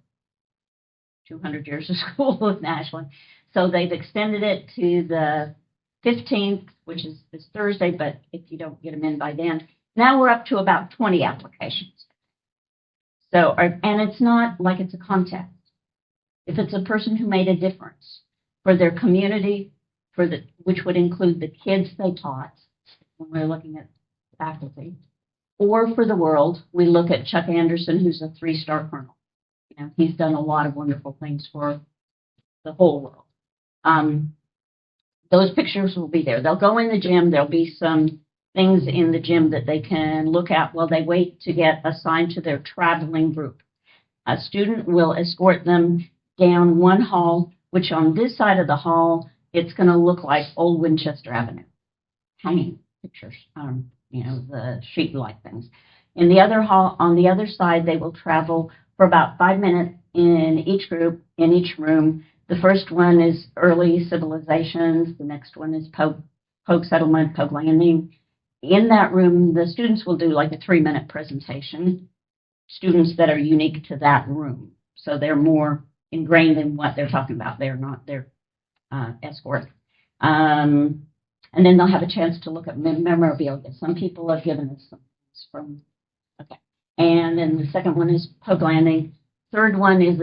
200 years of school in Ashland. So they've extended it to the 15th, which is this Thursday, but if you don't get them in by then, now we're up to about 20 applications. So, and it's not like it's a contest. If it's a person who made a difference for their community, which would include the kids they taught when we're looking at faculty, or for the world, we look at Chuck Anderson, who's a 3-star colonel. You know, he's done a lot of wonderful things for the whole world. Those pictures will be there. They'll go in the gym. There'll be some things in the gym that they can look at while they wait to get assigned to their traveling group. A student will escort them down one hall, which on this side of the hall, it's going to look like Old Winchester Avenue, hanging pictures, you know, the sheet-like things. In the other hall, on the other side, they will travel for about 5 minutes in each group, in each room. The first one is early civilizations. The next one is Pogue settlement, Pogue landing. In that room, the students will do like a 3-minute presentation, students that are unique to that room. So they're more ingrained in what they're talking about. They're not their escort. And then they'll have a chance to look at memorabilia. Some people have given us some from, okay. And then the second one is Pogue landing. Third one is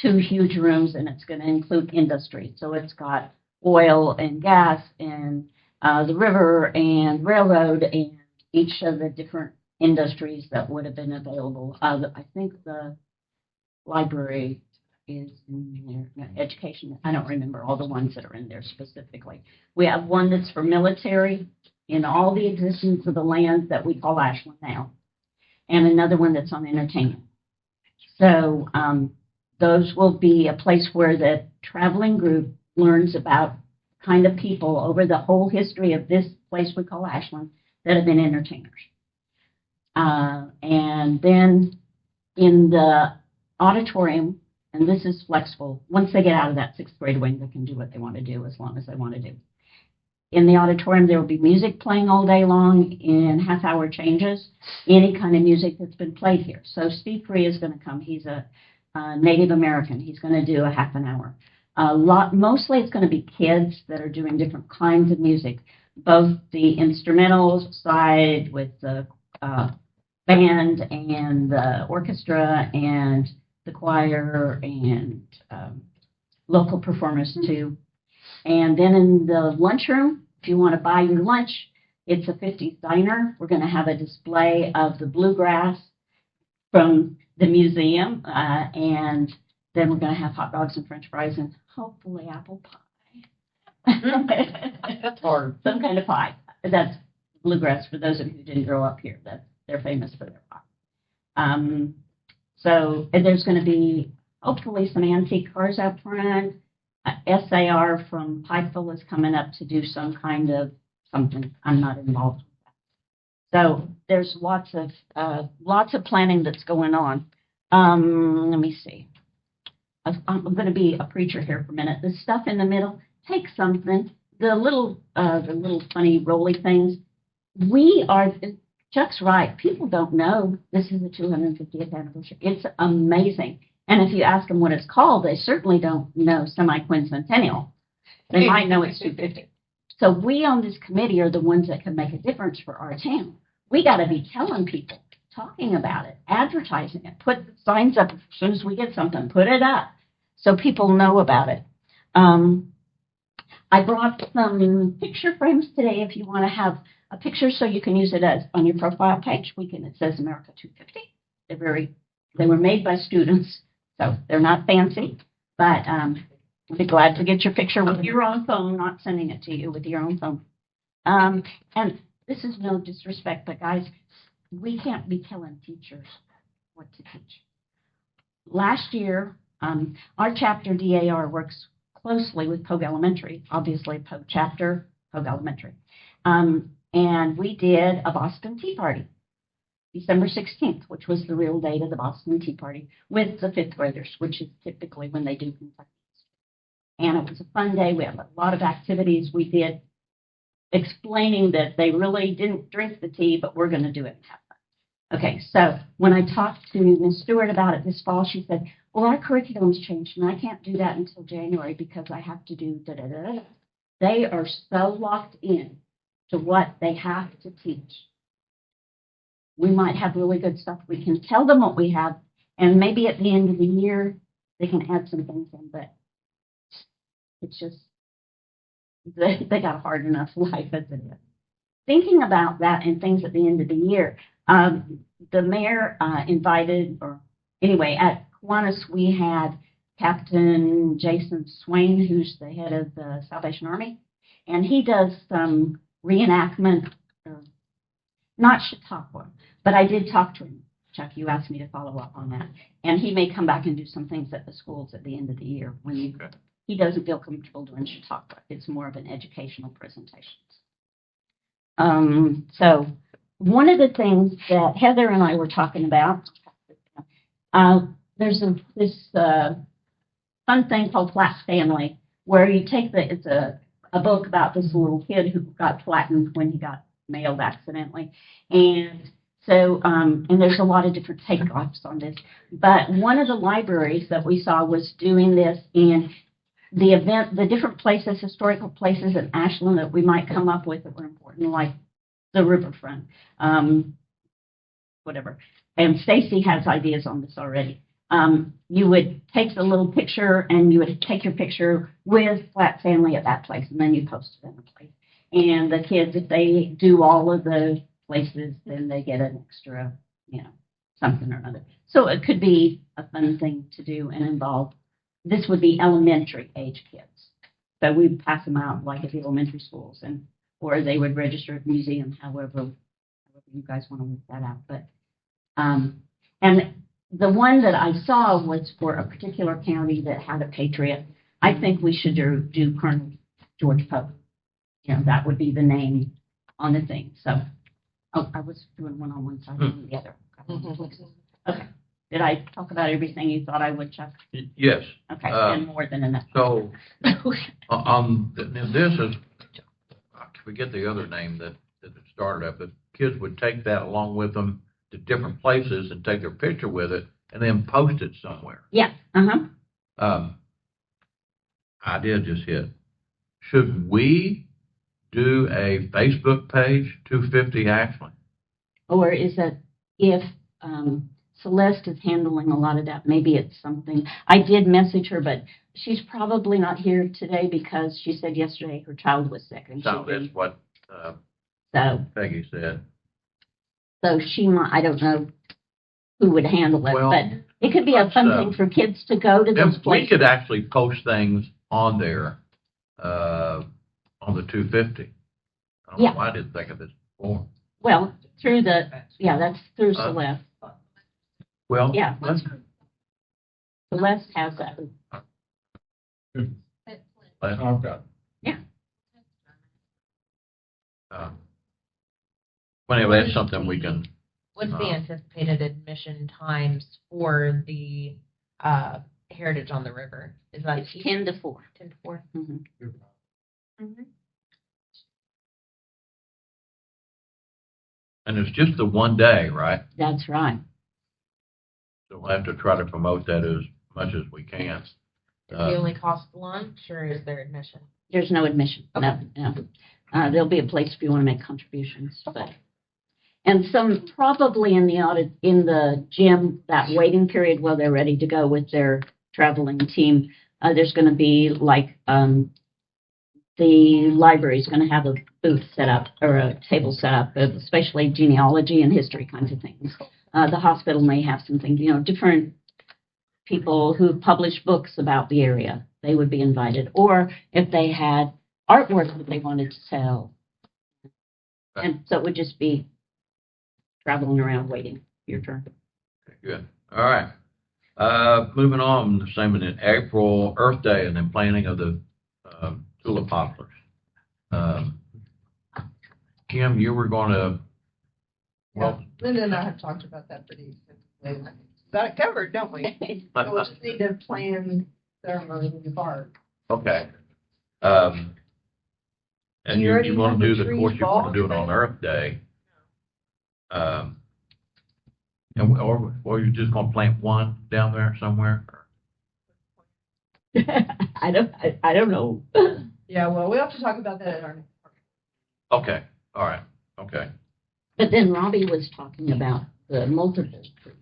2 huge rooms, and it's going to include industry. So it's got oil and gas and the river and railroad and each of the different industries that would have been available. I think the library is in there. No, education, I don't remember all the ones that are in there specifically. We have one that's for military in all the existence of the lands that we call Ashland now, and another one that's on entertainment. So those will be a place where the traveling group learns about kind of people over the whole history of this place we call Ashland that have been entertainers. And then in the auditorium, and this is flexible, once they get out of that 6th grade wing, they can do what they want to do as long as they want to do. In the auditorium, there will be music playing all day long in half-hour changes, any kind of music that's been played here. So Steve Free is going to come. He's a Native American. He's going to do a half an hour. Mostly it's going to be kids that are doing different kinds of music, both the instrumental side with the band and the orchestra and the choir and local performers too. And then in the lunchroom, if you want to buy your lunch, it's a 50s diner. We're going to have a display of the bluegrass from the museum, and then we're going to have hot dogs and French fries and hopefully apple pie. That's hard. Some kind of pie. That's bluegrass for those of you who didn't grow up here. They're famous for their pie. So there's going to be hopefully some antique cars out front. SAR from Pikeville is coming up to do some kind of something. I'm not involved with that. So there's lots of planning that's going on. Let me see. I'm going to be a preacher here for a minute. The stuff in the middle, take something. The little funny roly things. Chuck's right. People don't know this is the 250th anniversary. It's amazing. And if you ask them what it's called, they certainly don't know semi-quincentennial. They might know it's 250. So we on this committee are the ones that can make a difference for our town. We got to be telling people, talking about it, advertising it, put signs up as soon as we get something, put it up so people know about it. I brought some picture frames today if you want to have a picture so you can use it as on your profile page. It says America 250. They were made by students, so they're not fancy, but I'd be glad to get your picture with your own phone, not sending it to you with your own phone. And this is no disrespect, but guys, we can't be telling teachers what to teach. Last year, our chapter DAR works closely with Pogue Elementary, obviously Pogue chapter, Pogue Elementary. And we did a Boston Tea Party, December 16th, which was the real date of the Boston Tea Party, with the 5th graders, which is typically when they do Kentucky. And it was a fun day. We had a lot of activities we did explaining that they really didn't drink the tea, but we're going to do it and have fun. Okay, so when I talked to Ms. Stewart about it this fall, she said, well, our curriculum's changed, and I can't do that until January because I have to do da-da-da-da. They are so locked in to what they have to teach. We might have really good stuff. We can tell them what we have, and maybe at the end of the year, they can add some things in, but it's just they got a hard enough life as it is. Thinking about that and things at the end of the year, the mayor invited, or anyway, at Kiwanis, we had Captain Jason Swain, who's the head of the Salvation Army, and he does some reenactment, not Chautauqua, but I did talk to him. Chuck, you asked me to follow up on that. And he may come back and do some things at the schools at the end of the year when he doesn't feel comfortable doing Chautauqua. It's more of an educational presentation. So one of the things that Heather and I were talking about, there's this fun thing called Flat Family, where you take it's a book about this little kid who got flattened when he got mailed accidentally. And so, and there's a lot of different takeoffs on this. But one of the libraries that we saw was doing this in the different places, historical places in Ashland that we might come up with that were important, like the riverfront, whatever. And Stacy has ideas on this already. You would take the little picture and you would take your picture with Flat Family at that place, and then you post it in the place. And the kids, if they do all of the places, then they get an extra, something or another. So it could be a fun thing to do and involve. This would be elementary age kids. So we pass them out like at the elementary schools, or they would register at the museum, however you guys want to work that out. But and the one that I saw was for a particular county that had a patriot. I think we should do Colonel George Pope. That would be the name on the thing. So, I was doing one on one side and the other. Okay. Did I talk about everything you thought I would, Chuck? Yes. Okay, and more than enough. So, this is, I forget the other name that it started up, but kids would take that along with them to different places and take their picture with it and then post it somewhere. Yeah, Idea just hit. Should we do a Facebook page, 250 Ashland? Or is it if Celeste is handling a lot of that, maybe it's something. I did message her, but she's probably not here today because she said yesterday her child was sick. And So that's what Peggy said. So she might, I don't know who would handle it, Well, but it could be a fun thing for kids to go to those We places. could actually post things on there, on the 250. I don't know why I didn't think of this before. Well, through that's through Celeste. Well, Yeah. Celeste has that. I've got well, anyway, that's something we can. What's the anticipated admission times for the Heritage on the River? Is that It's 10 to 4. 10 to 4? And it's just the one day, right? That's right. So we'll have to try to promote that as much as we can. Does it only cost lunch, or is there admission? There's no admission. No. There'll be a place if you want to make contributions. But and some probably in the gym, that waiting period while they're ready to go with their traveling team, there's going to be like the library is going to have a booth set up or a table set up, especially genealogy and history kinds of things. The hospital may have some things, different people who publish books about the area. They would be invited. Or if they had artwork that they wanted to sell. And so it would just be traveling around waiting for your turn. Okay, good. All right. Moving on, the same in April, Earth Day, and then planting of the tulip poplars. Kim, you were going to. Yeah, Linda and I have talked about that pretty extensively. Got it covered, don't we? So we'll just need to plan ceremony in the park. Okay. And You you already want have to do the of course, trees you want to do it bought? on Earth Day. Or you're just going to plant one down there somewhere? I don't know. Yeah, well, we'll have to talk about that at our next park. Okay. All right. Okay. But then Robbie was talking about the multiple trees.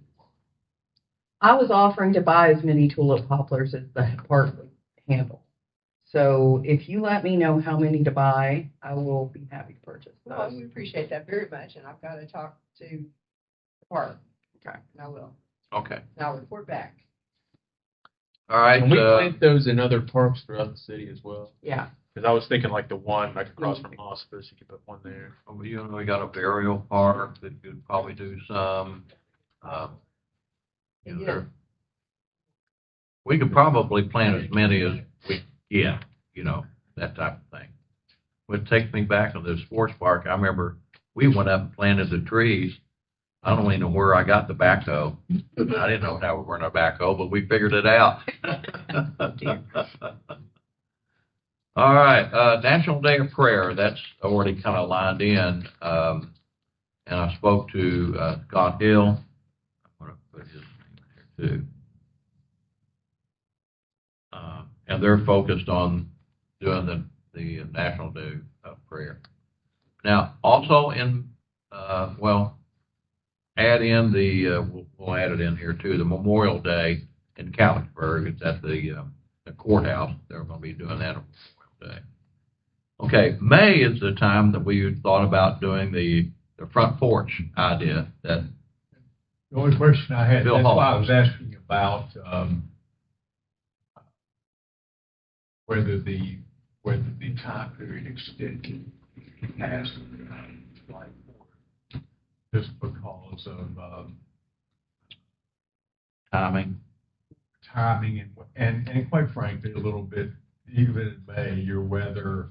I was offering to buy as many tulip poplars as the park would handle. So if you let me know how many to buy, I will be happy to purchase Well, those. we appreciate that very much, and I've got to talk to the park. Okay. And I will. Okay. And I'll report back. All right. Can we plant those in other parks throughout the city as well? Yeah. Because I was thinking like the one like across from hospice, you could put one there. You know, we got a burial park that could probably do some. You know, Yeah. we could probably plant as many as we get, you know, that type of thing. What takes me back to the sports park, I remember we went up and planted the trees. I don't even know where I got the backhoe. I didn't know how we were going to backhoe, but we figured it out. All right, National Day of Prayer, that's already kind of lined in. And I spoke to Scott Hill. I'm going to put his name in here too. And they're focused on doing the National Day of Prayer. Now, also in, add in we'll add it in here too, the Memorial Day in Calixburg. It's at the courthouse. They're going to be doing that on Memorial Day. Okay, May is the time that we thought about doing the front porch idea. That The only question I had, Bill that's Hall. why I was asking about, whether the time period extended past July 4th, just because of, timing. And quite frankly, a little bit, even in May, your weather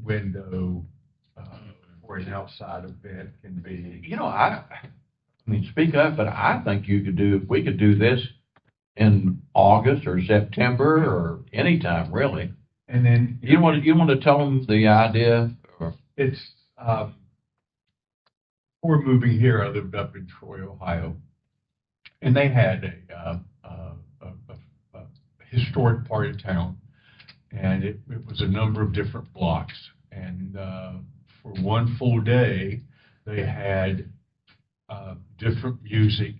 window, for an outside event can be. You know, I mean, speak up, but I think we could do this in August or September or anytime, really. And then. You want to tell them the idea? Or? It's, before moving here, I lived up in Troy, Ohio, and they had a historic part of town, and it was a number of different blocks. And for one full day, they had different music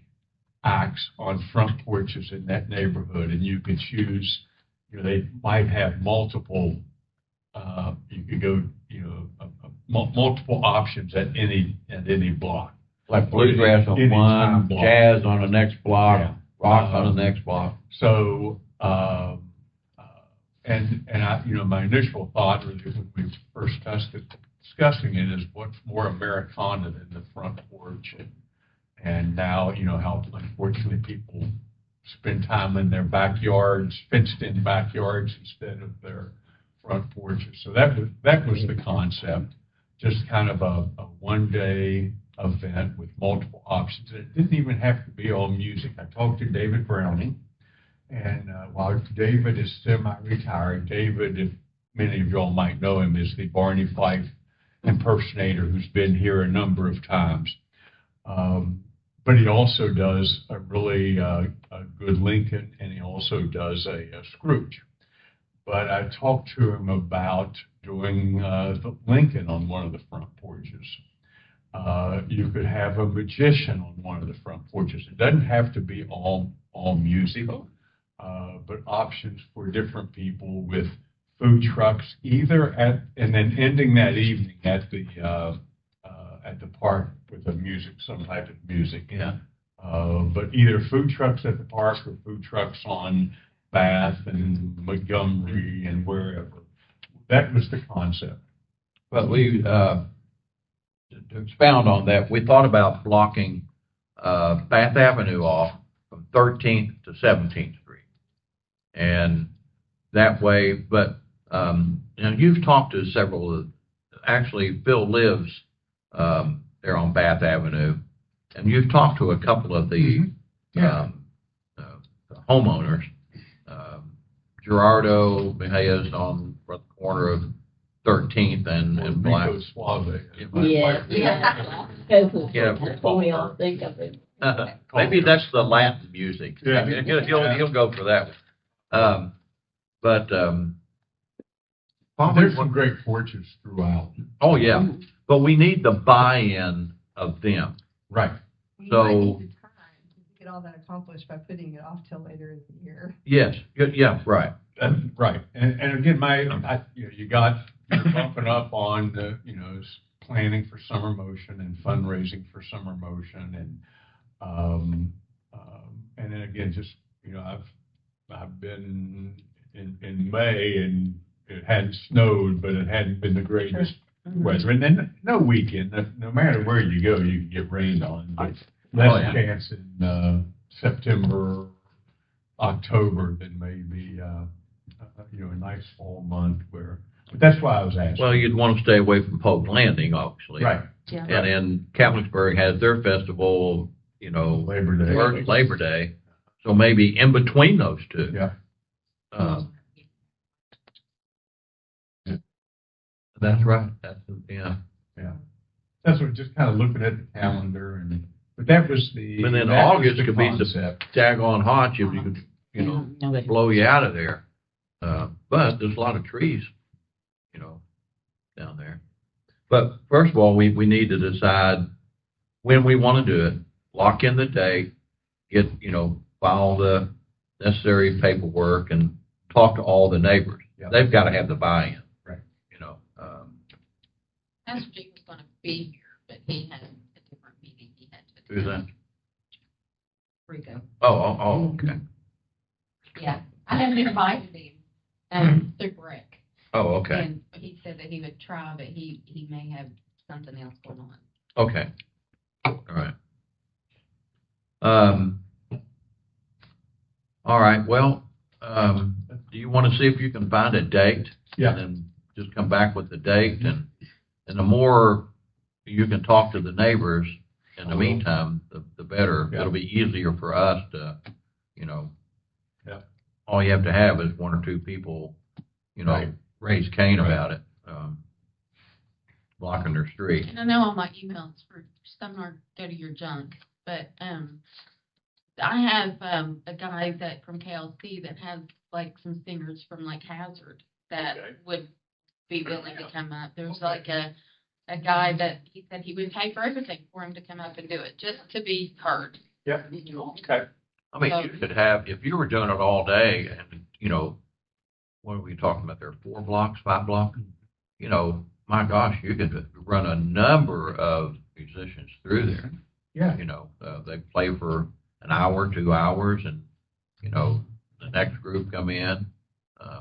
acts on front porches in that neighborhood, and you could choose. You know, they might have multiple. You could go, you know, multiple options at any block. Like bluegrass on Any one, time block. jazz on the next block, Yeah. rock on the next block. So, and I, you know, my initial thought really when we first discussing it is what's more Americana than the front porch, and now you know how unfortunately people spend time in their backyards, fenced-in backyards instead of their front porches. So that was the concept, just kind of a one-day event with multiple options. And it didn't even have to be all music. I talked to David Browning, and while David is semi-retired, David, if many of y'all might know him, is the Barney Fife impersonator who's been here a number of times. But he also does a really a good Lincoln, and he also does a Scrooge. But I talked to him about doing the Lincoln on one of the front porches. You could have a magician on one of the front porches. It doesn't have to be all musical, but options for different people with food trucks, either and then ending that evening at the park with some type of music. Yeah. But either food trucks at the park or food trucks on Bath and Montgomery and wherever. That was the concept. But we, to expound on that, we thought about blocking Bath Avenue off from 13th to 17th Street. And that way, but you've talked to several, actually Phil lives there on Bath Avenue, and you've talked to a couple of the homeowners. Gerardo Mejias on the corner of 13th and Black. Rico Suave. Yeah. We all think of it. Maybe that's the Latin music. Yeah. He'll go for that one. There's some great porches throughout. Oh, yeah. But we need the buy-in of them. Right. So- We might need the time to get all that accomplished by putting it off till later in the year. Yes, yeah, right. Right, and again, you're bumping up on the, planning for summer motion and fundraising for summer motion and then again, just, I've been in May and it hadn't snowed, but it hadn't been the greatest weather. And then no weekend, no matter where you go, you can get rained on. But less chance in September, October than maybe, a nice fall month where, but that's why I was asking. Well, you'd want to stay away from Polk Landing, obviously. Right. Yeah. And then Captainsburg has their festival, Labor Day. first Labor Day. So maybe in between those two. Yeah. That's right. Yeah. That's what, just kind of looking at the calendar but that was And then that was August the could be concept. daggone hot if you could, Nobody- blow you out of there. But there's a lot of trees, down there. But first of all, we need to decide when we want to do it, lock in the date, get, file the necessary paperwork and talk to all the neighbors. Yeah. They've got to have the buy-in. Right. Pastor G was gonna be here, but he had a different meeting he had to. Who's that? Rico. Oh, okay. Yeah, I haven't invited him, through Rick. Oh, okay. And he said that he would try, but he may have something else going on. Okay. All right. All right, well, do you want to see if you can find a date? Yeah. And then just come back with the date and the more you can talk to the neighbors in the meantime, the better. Yeah. It'll be easier for us to, Yeah. all you have to have is one or two people, Right. raise Cain Right. about it, blocking their street. And I know all my emails for some are go to your junk, but, I have, a guy that from KLC that has like some singers from like Hazard that Okay. would be willing to come up. There's like a guy that he said he would pay for everything for him to come up and do it, just to be heard. Yeah, okay. I mean, you could have, if you were doing it all day and, what are we talking about there, 4 blocks, 5 blocks? My gosh, you could run a number of musicians through there. Yeah. They play for an hour, 2 hours and, the next group come in.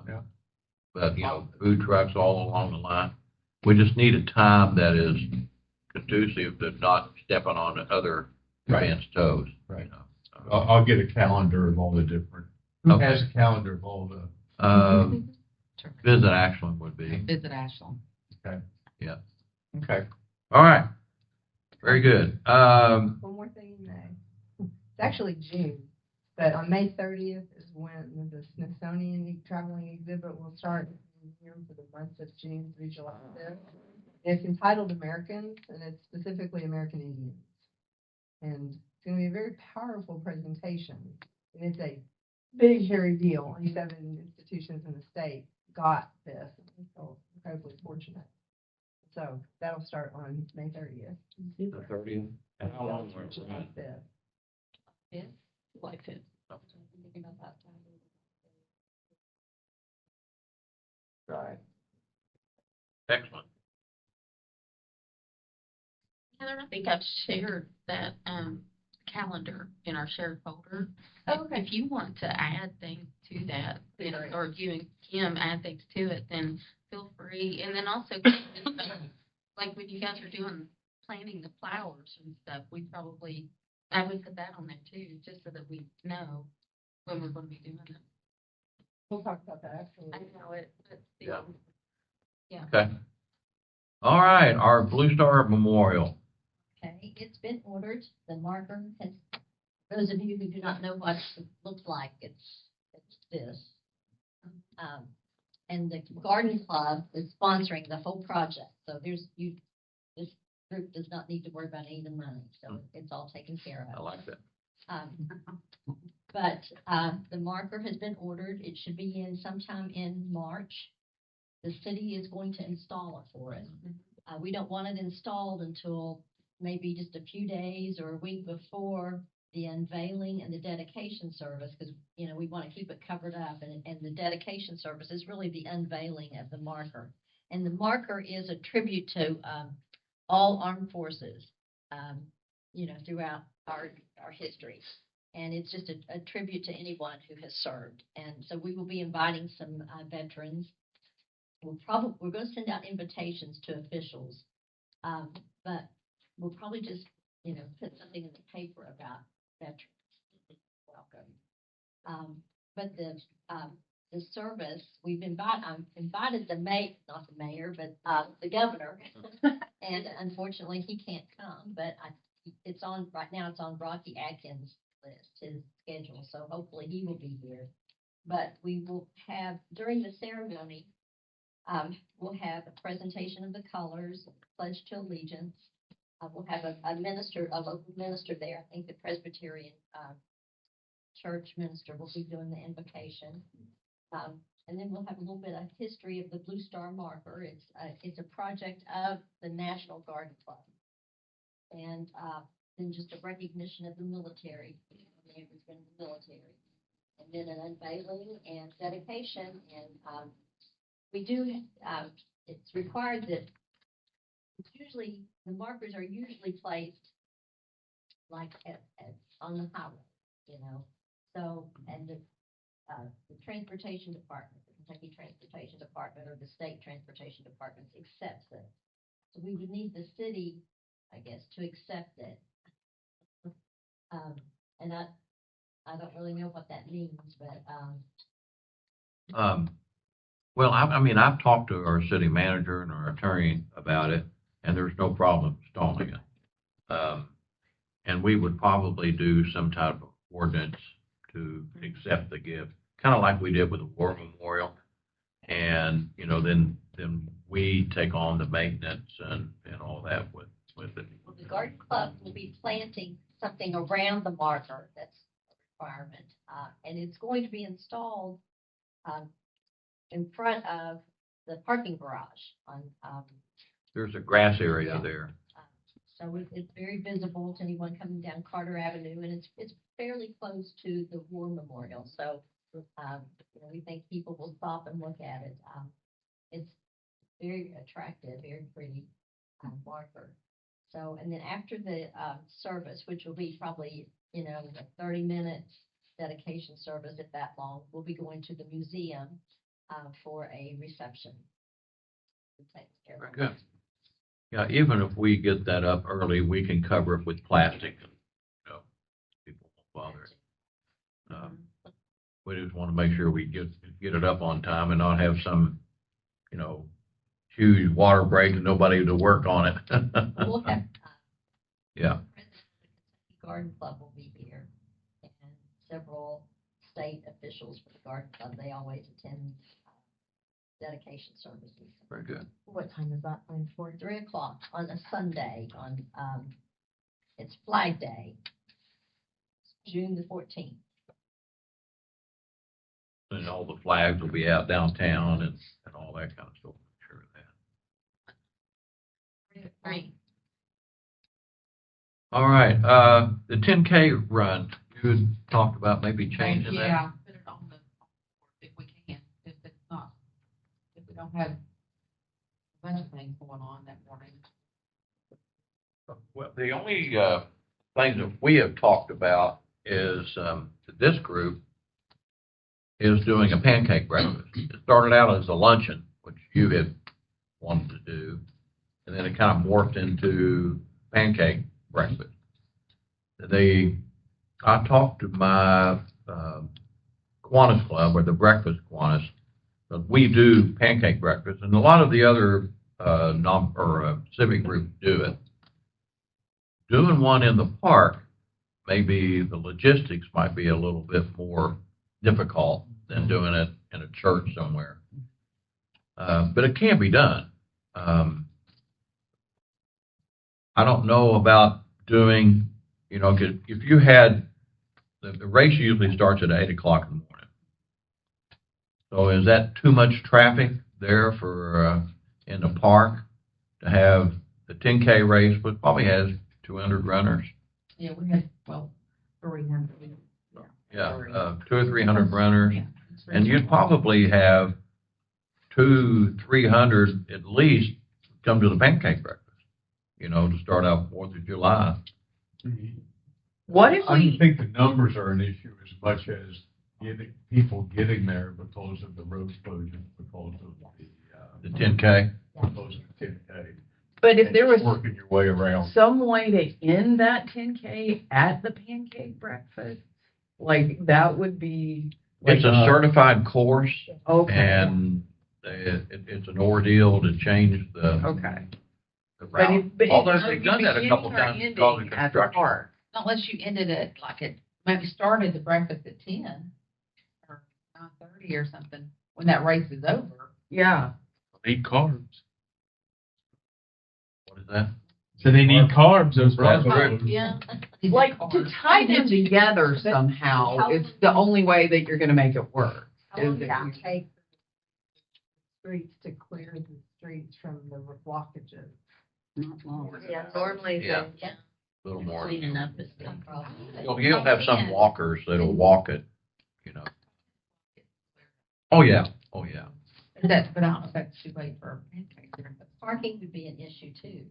Yeah. But, food trucks all along the line. We just need a time that is conducive to not stepping on other Right. events' toes. Right. I'll get a calendar of all the different, who Okay. has a calendar of all the, Visit Ashland would be. Visit Ashland. okay. Yeah. Okay. All right. Very good. One more thing in May. It's actually June, but on May 30th is when the Smithsonian traveling exhibit will start here for the month of June through July 5th. It's entitled Americans, and it's specifically American Indians. And it's going to be a very powerful presentation. And it's a big, hairy deal. 27 institutions in the state got this. And so incredibly fortunate. So that'll start on May 30th. The 30th. And how long was it? July 5th. July 5th. Right. Excellent. Heather, I think I've shared that, calendar in our shared folder. Okay. If you want to add things to that, then, or if you and Kim add things to it, then feel free. And then also, like when you guys are doing, planting the flowers and stuff, I would put that on there too, just so that we know when we're going to be doing it. We'll talk about that afterwards. I know it, but. Yeah. Yeah. Okay. All right, our Blue Star Memorial. Okay, it's been ordered. The marker has, those of you who do not know what it looks like, it's this. And the Garden Club is sponsoring the whole project. So this group does not need to worry about any of the money. So it's all taken care of. I like that. But the marker has been ordered. It should be in sometime in March. The city is going to install it for us. We don't want it installed until maybe just a few days or a week before the unveiling and the dedication service, because, we want to keep it covered up, and the dedication service is really the unveiling of the marker. And the marker is a tribute to, all armed forces, throughout our history. And it's just a tribute to anyone who has served. And so we will be inviting some, veterans. We're going to send out invitations to officials, but we'll probably just, put something in the paper about veterans. Welcome. But the service, I've invited not the mayor, but, the governor. And unfortunately, he can't come, but right now it's on Rocky Atkins' list, his schedule, so hopefully he will be here. But we will have, during the ceremony, we'll have a presentation of the colors, pledge to allegiance. We'll have a local minister there. I think the Presbyterian church minister will be doing the invocation. And then we'll have a little bit of history of the Blue Star Marker. It's a project of the National Garden Club. And then just a recognition of the military, the military. And then an unveiling and dedication. And we do, it's required that the markers are usually placed like on the highway, So, and the transportation department, the Kentucky Transportation Department or the state transportation department accepts it. So we would need the city, I guess, to accept it. And I don't really know what that means, but, Well, I've talked to our city manager and our attorney about it, and there's no problem installing it. And we would probably do some type of ordinance to accept the gift, kind of like we did with the War Memorial. And, then we take on the maintenance and all that with it. Well, the garden club will be planting something around the marker. That's a requirement. And it's going to be installed, in front of the parking garage on, There's a grass area there. so it's very visible to anyone coming down Carter Avenue, and it's fairly close to the War Memorial. So, we think people will stop and look at it. It's very attractive, very pretty marker. So, and then after the service, which will be probably, a 30-minute dedication service, if that long, we'll be going to the museum for a reception. Very good. Yeah, even if we get that up early, we can cover it with plastic. People won't bother it. We just want to make sure we get it up on time and not have some, huge water break and nobody to work on it. We'll have, yeah. The Garden Club will be here, and several state officials for the Garden Club. They always attend dedication services. Very good. What time is that planned for? 3:00 on a Sunday. It's Flag Day, June the 14th. And all the flags will be out downtown and all that kind of stuff. I'm sure of that. Great. All right, the 10K run, you had talked about maybe changing that. Yeah, put it on the, if we can, if we don't have a bunch of things going on that morning. Well, the only things that we have talked about is this group is doing a pancake breakfast. It started out as a luncheon, which you had wanted to do, and then it kind of morphed into pancake breakfast. I talked to my Kiwanis Club, or the Breakfast Kiwanis, but we do pancake breakfast, and a lot of the other civic groups do it. Doing one in the park, maybe the logistics might be a little bit more difficult than doing it in a church somewhere. But it can be done. I don't know about doing, if you had, the race usually starts at 8 o'clock in the morning. So is that too much traffic there for, in the park to have the 10K race, which probably has 200 runners? Yeah, we had, 300. Yeah, 200 or 300 runners. And you'd probably have 200-300 at least come to the pancake breakfast, to start out 4th of July. What if I don't we, think the numbers are an issue as much as people getting there because of the road closure, because of The 10K. because of the 10K. but if there was Working your way around. some way to end that 10K at the pancake breakfast, like that would be. It's like a certified course, Okay, and it's an ordeal to change the okay. the But route. it Although would they've be done that a couple beginning or times because of ending at the construction. park. Unless you ended it maybe started the breakfast at 10 or 9:30 or something, when that race is over. Yeah. Need carbs. What is that? So they need carbs, those That's breakfast. true. Yeah. Like to tie them together somehow is the only way that you're gonna make it work. How long Is does if you- it take streets to clear the streets from the blockages? Not long. Yeah, normally Yeah. the Yeah. A little more. Cleaning up is You'll have some walkers that'll walk it. Oh, yeah. Oh, yeah. But I don't know if that's too late for a pancake breakfast. Parking would be an issue too.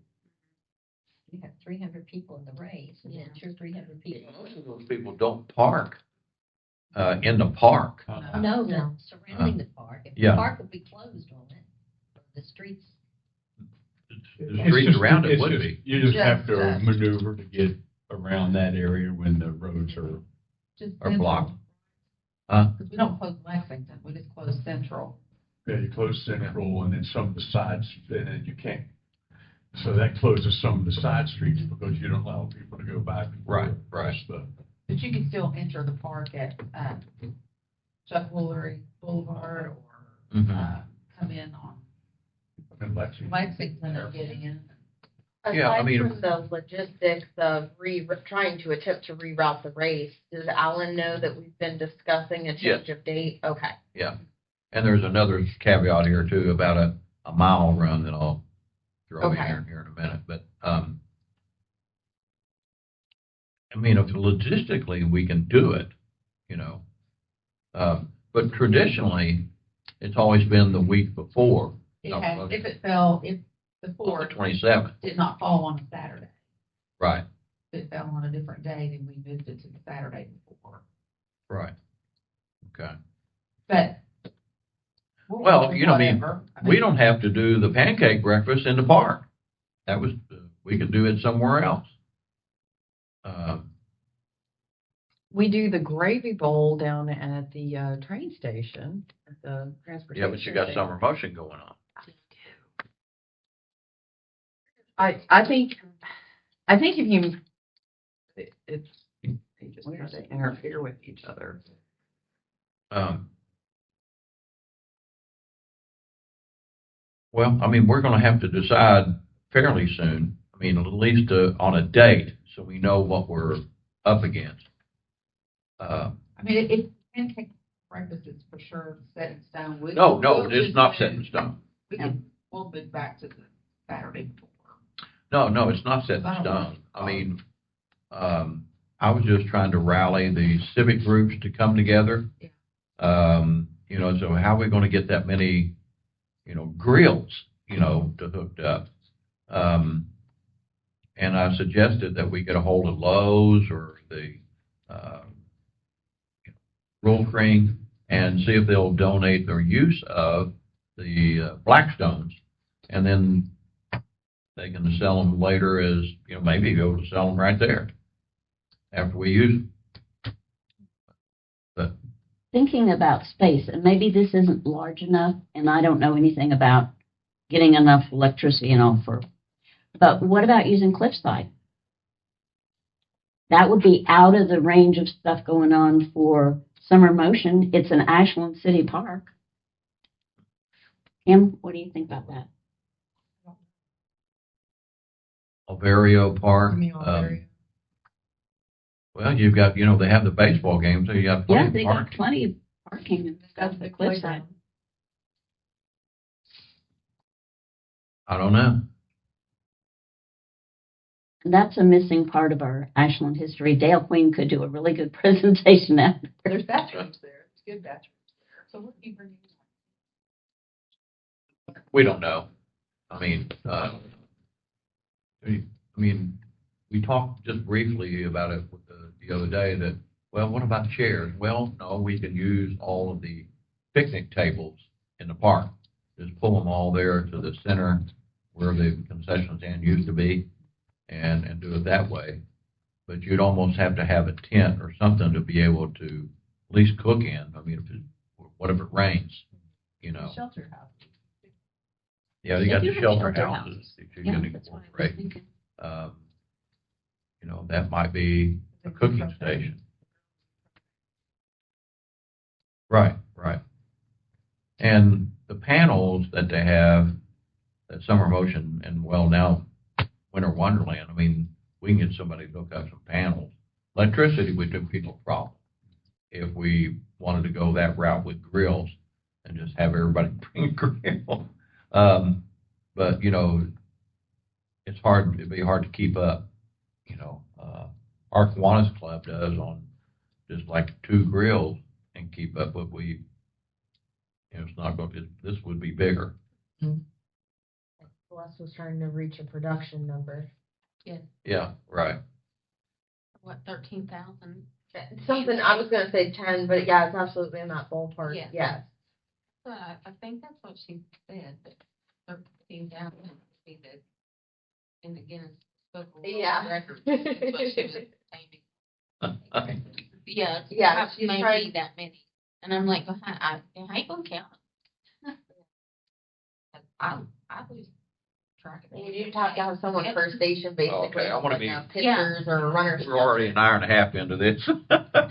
You have 300 people in the race, and then 200 or 300 people. Most of those people don't park in the park. No, surrounding the park. If the yeah. park would be closed on it, the streets. The It's streets just- around it it's would just- be. You just have to Just, maneuver to get around that area when the roads are. Just Or central. blocked. Huh? Because we don't close Lexington, we just close Central. Yeah, you close Central and then some of the sides, and then you can't. So that closes some of the side streets because you don't allow people to go back. and forth Right, across the- But you can still enter the park at Chuck Woolery Boulevard or Mhm. come in on in Lexington. Lexington and getting in. Yeah, I Aside mean- from the logistics of trying to attempt to reroute the race, does Alan know that we've been discussing a change of date? Okay. Yeah. And there's another caveat here too about a mile run that I'll throw in Okay. here in a minute. But, I mean, if logistically we can do it, but traditionally, it's always been the week before. If the the 4th 27th. did not fall on a Saturday, Right, if it fell on a different day, then we moved it to the Saturday before. right. Okay. But. Well, I mean, whatever. we don't have to do the pancake breakfast in the park. We could do it somewhere else. We do the gravy bowl down at the train station, at the transportation. Yeah, but you got station. summer motion going on. I think if you, it's, they just kind of interfere with each other. Well, I mean, we're gonna have to decide fairly soon. I mean, at least on a date, so we know what we're up against. I mean, if pancake breakfast is for sure set in stone. No, we'll it's just not move- set in stone. We'll move back to the Saturday before. No, it's not set in stone. I mean, I was just trying to rally the civic groups to come together. So how are we gonna get that many, grills, to hooked up? And I suggested that we get a hold of Lowe's or the, Roll Creek and see if they'll donate their use of the Blackstones. And then they can sell them later as, maybe be able to sell them right there after we use them. But Thinking about space, and maybe this isn't large enough, and I don't know anything about getting enough electricity but what about using Cliffside? That would be out of the range of stuff going on for summer motion. It's an Ashland City Park. Kim, what do you think about that? Alvario Park. Alvario. Well, you've got, they have the baseball games, so you got Yeah, plenty they of got parking. plenty of parking and stuff at Cliffside. I don't know. that's a missing part of our Ashland history. Dale Queen could do a really good presentation out there. There's bathrooms there. It's good bathrooms there. So what do you bring? We don't know. I mean, we talked just briefly about it the other day that, well, what about chairs? Well, no, we can use all of the picnic tables in the park. Just pull them all there to the center where the concession stand used to be and do it that way. But you'd almost have to have a tent or something to be able to at least cook in. I mean, what if it rains, you know? Shelter house. Yeah, you They got do the have shelter shelter houses houses. that you Yeah, can that's what I was incorporate. thinking. You know, that might be a cooking station. Right, right. And the panels that they have at Summer Motion and well now Winter Wonderland, I mean, we can get somebody to hook up some panels. Electricity would be no problem if we wanted to go that route with grills and just have everybody bring a grill. But you know, it'd be hard to keep up, you know. Our Kiwanis Club does on just like 2 grills and keep up, but you know, it's not going to, this would be bigger. Les was trying to reach a production number. Yeah, right. What, 13,000? Something, I was gonna say 10, but yeah, it's absolutely in that ballpark, Yeah. yes. I think that's what she said, that 13,000 would be the, in the Guinness Book of World Yeah. Records. That's what she was aiming. Yeah, Yeah, she's maybe trying- that many. And I'm like, well, I ain't gonna count it. I was trying to. You do have to have someone per station, basically. Okay, I wanna be- Pitchers or runners. We're already an hour and a half into this. I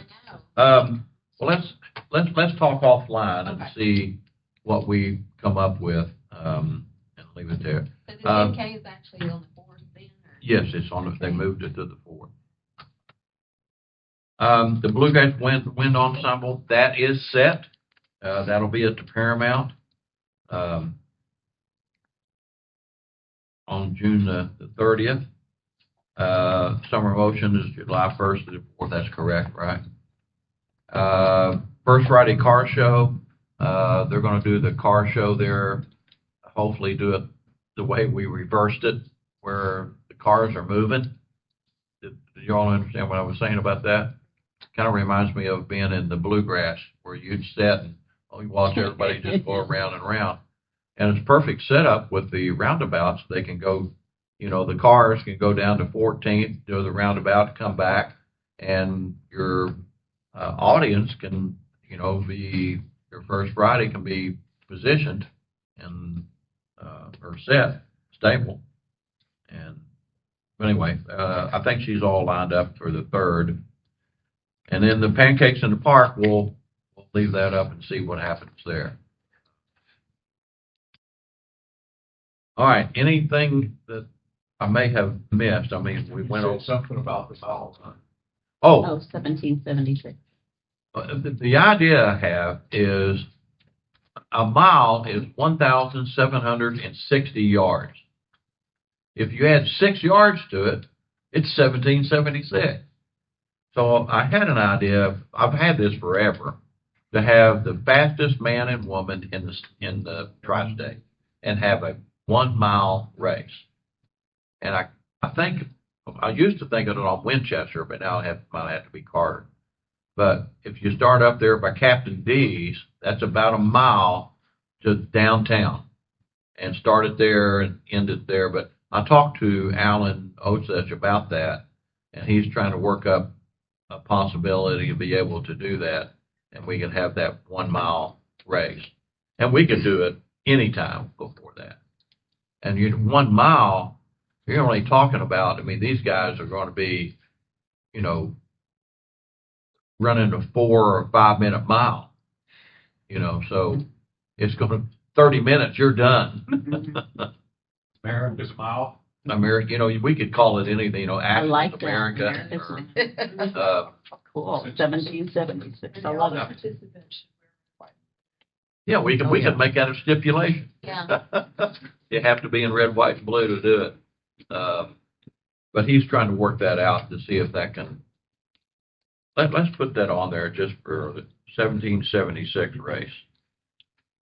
know. Well, let's talk offline and Okay. see what we come up with, and leave it there. So the 10K is actually on the board then, or? Yes, it's on, they moved it to the 4th. The Bluegrass Wind Ensemble, that is set. That'll be at the Paramount, on June the 30th. Summer Motion is July 1st to the 4th, that's correct, right? First Friday Car Show, they're gonna do the car show there, hopefully do it the way we reversed it, where the cars are moving. Did you all understand what I was saying about that? Kind of reminds me of being in the Bluegrass, where you'd sit and you watch everybody just go around and around. And it's perfect setup with the roundabouts. They can go, you know, the cars can go down to 14th, do the roundabout, come back, and your audience can, you know, your First Friday can be positioned and or set, stable. And anyway, I think she's all lined up for the 3rd. And then the Pancakes in the Park, we'll leave that up and see what happens there. All right, anything that I may have missed? I mean, we went over something about the miles, huh? Oh, 1776. the idea I have is a mile is 1,760 yards. If you add 6 yards to it, it's 1776. So I had an idea, I've had this forever, to have the fastest man and woman in the tri-state and have a 1 mile race. And I think, I used to think of it on Winchester, but now it might have to be Carter. But if you start up there by Captain D's, that's about a mile to downtown, and start it there and end it there. But I talked to Alan Osich about that, and he's trying to work up a possibility to be able to do that, and we could have that 1 mile race. And we could do it anytime before that. And 1 mile, you're only talking about, I mean, these guys are going to be, you know, running a 4 or 5 minute mile, you know, so it's going to, 30 minutes, you're done. America's Mile. America, you know, we could call it anything, you know, I like Actions that. America. America's Or, Cool, 1776. I love it. yeah, we could make that a stipulation. Yeah. You have to be in red, white, and blue to do it. but he's trying to work that out to see if that can, let's put that on there just for the 1776 race.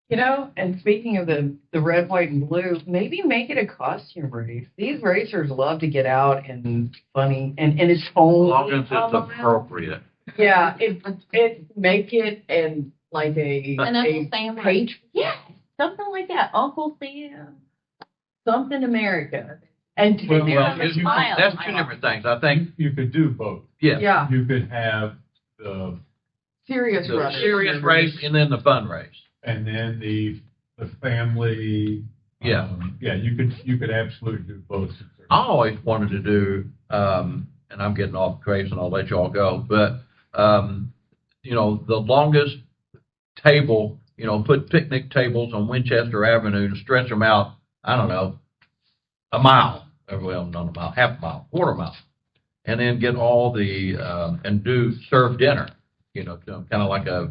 You know, and speaking of the red, white, and blue, maybe make it a costume race. These racers love to get out and funny, and it's As only long as it's a mile. appropriate. Yeah, it make it and like a And Uncle Sam race. page. Yeah, something like that. Uncle Sam, something America, and take Well, it on a smile. That's two different things. I think, You could do both. yeah, Yeah, You could have the, serious the runners. serious race and then the fun race. and then the family. Yeah. Yeah, you could absolutely do both. I always wanted to do, and I'm getting off trace and I'll let you all go, but, you know, the longest table, you know, put picnic tables on Winchester Avenue and stretch them out, I don't know, a mile, well, not a mile, half a mile, quarter mile. And then get all the, and serve dinner, you know, kind of like a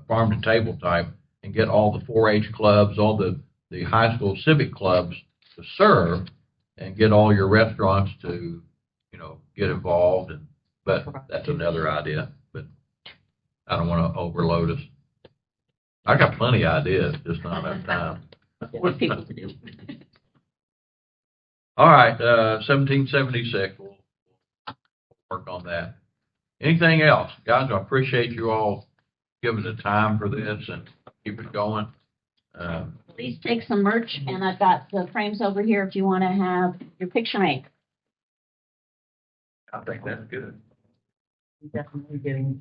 farm to table type, and get all the 4-H clubs, all the high school civic clubs to serve, and get all your restaurants to, you know, get involved. And but that's another idea. But I don't want to overload us. I got plenty of ideas, just not enough time. What people to do. All right, 1776. We'll work on that. Anything else, guys? I appreciate you all giving the time for this and keep it going. Please take some merch, and I've got the frames over here if you want to have your picture made. I think that's good. Definitely getting.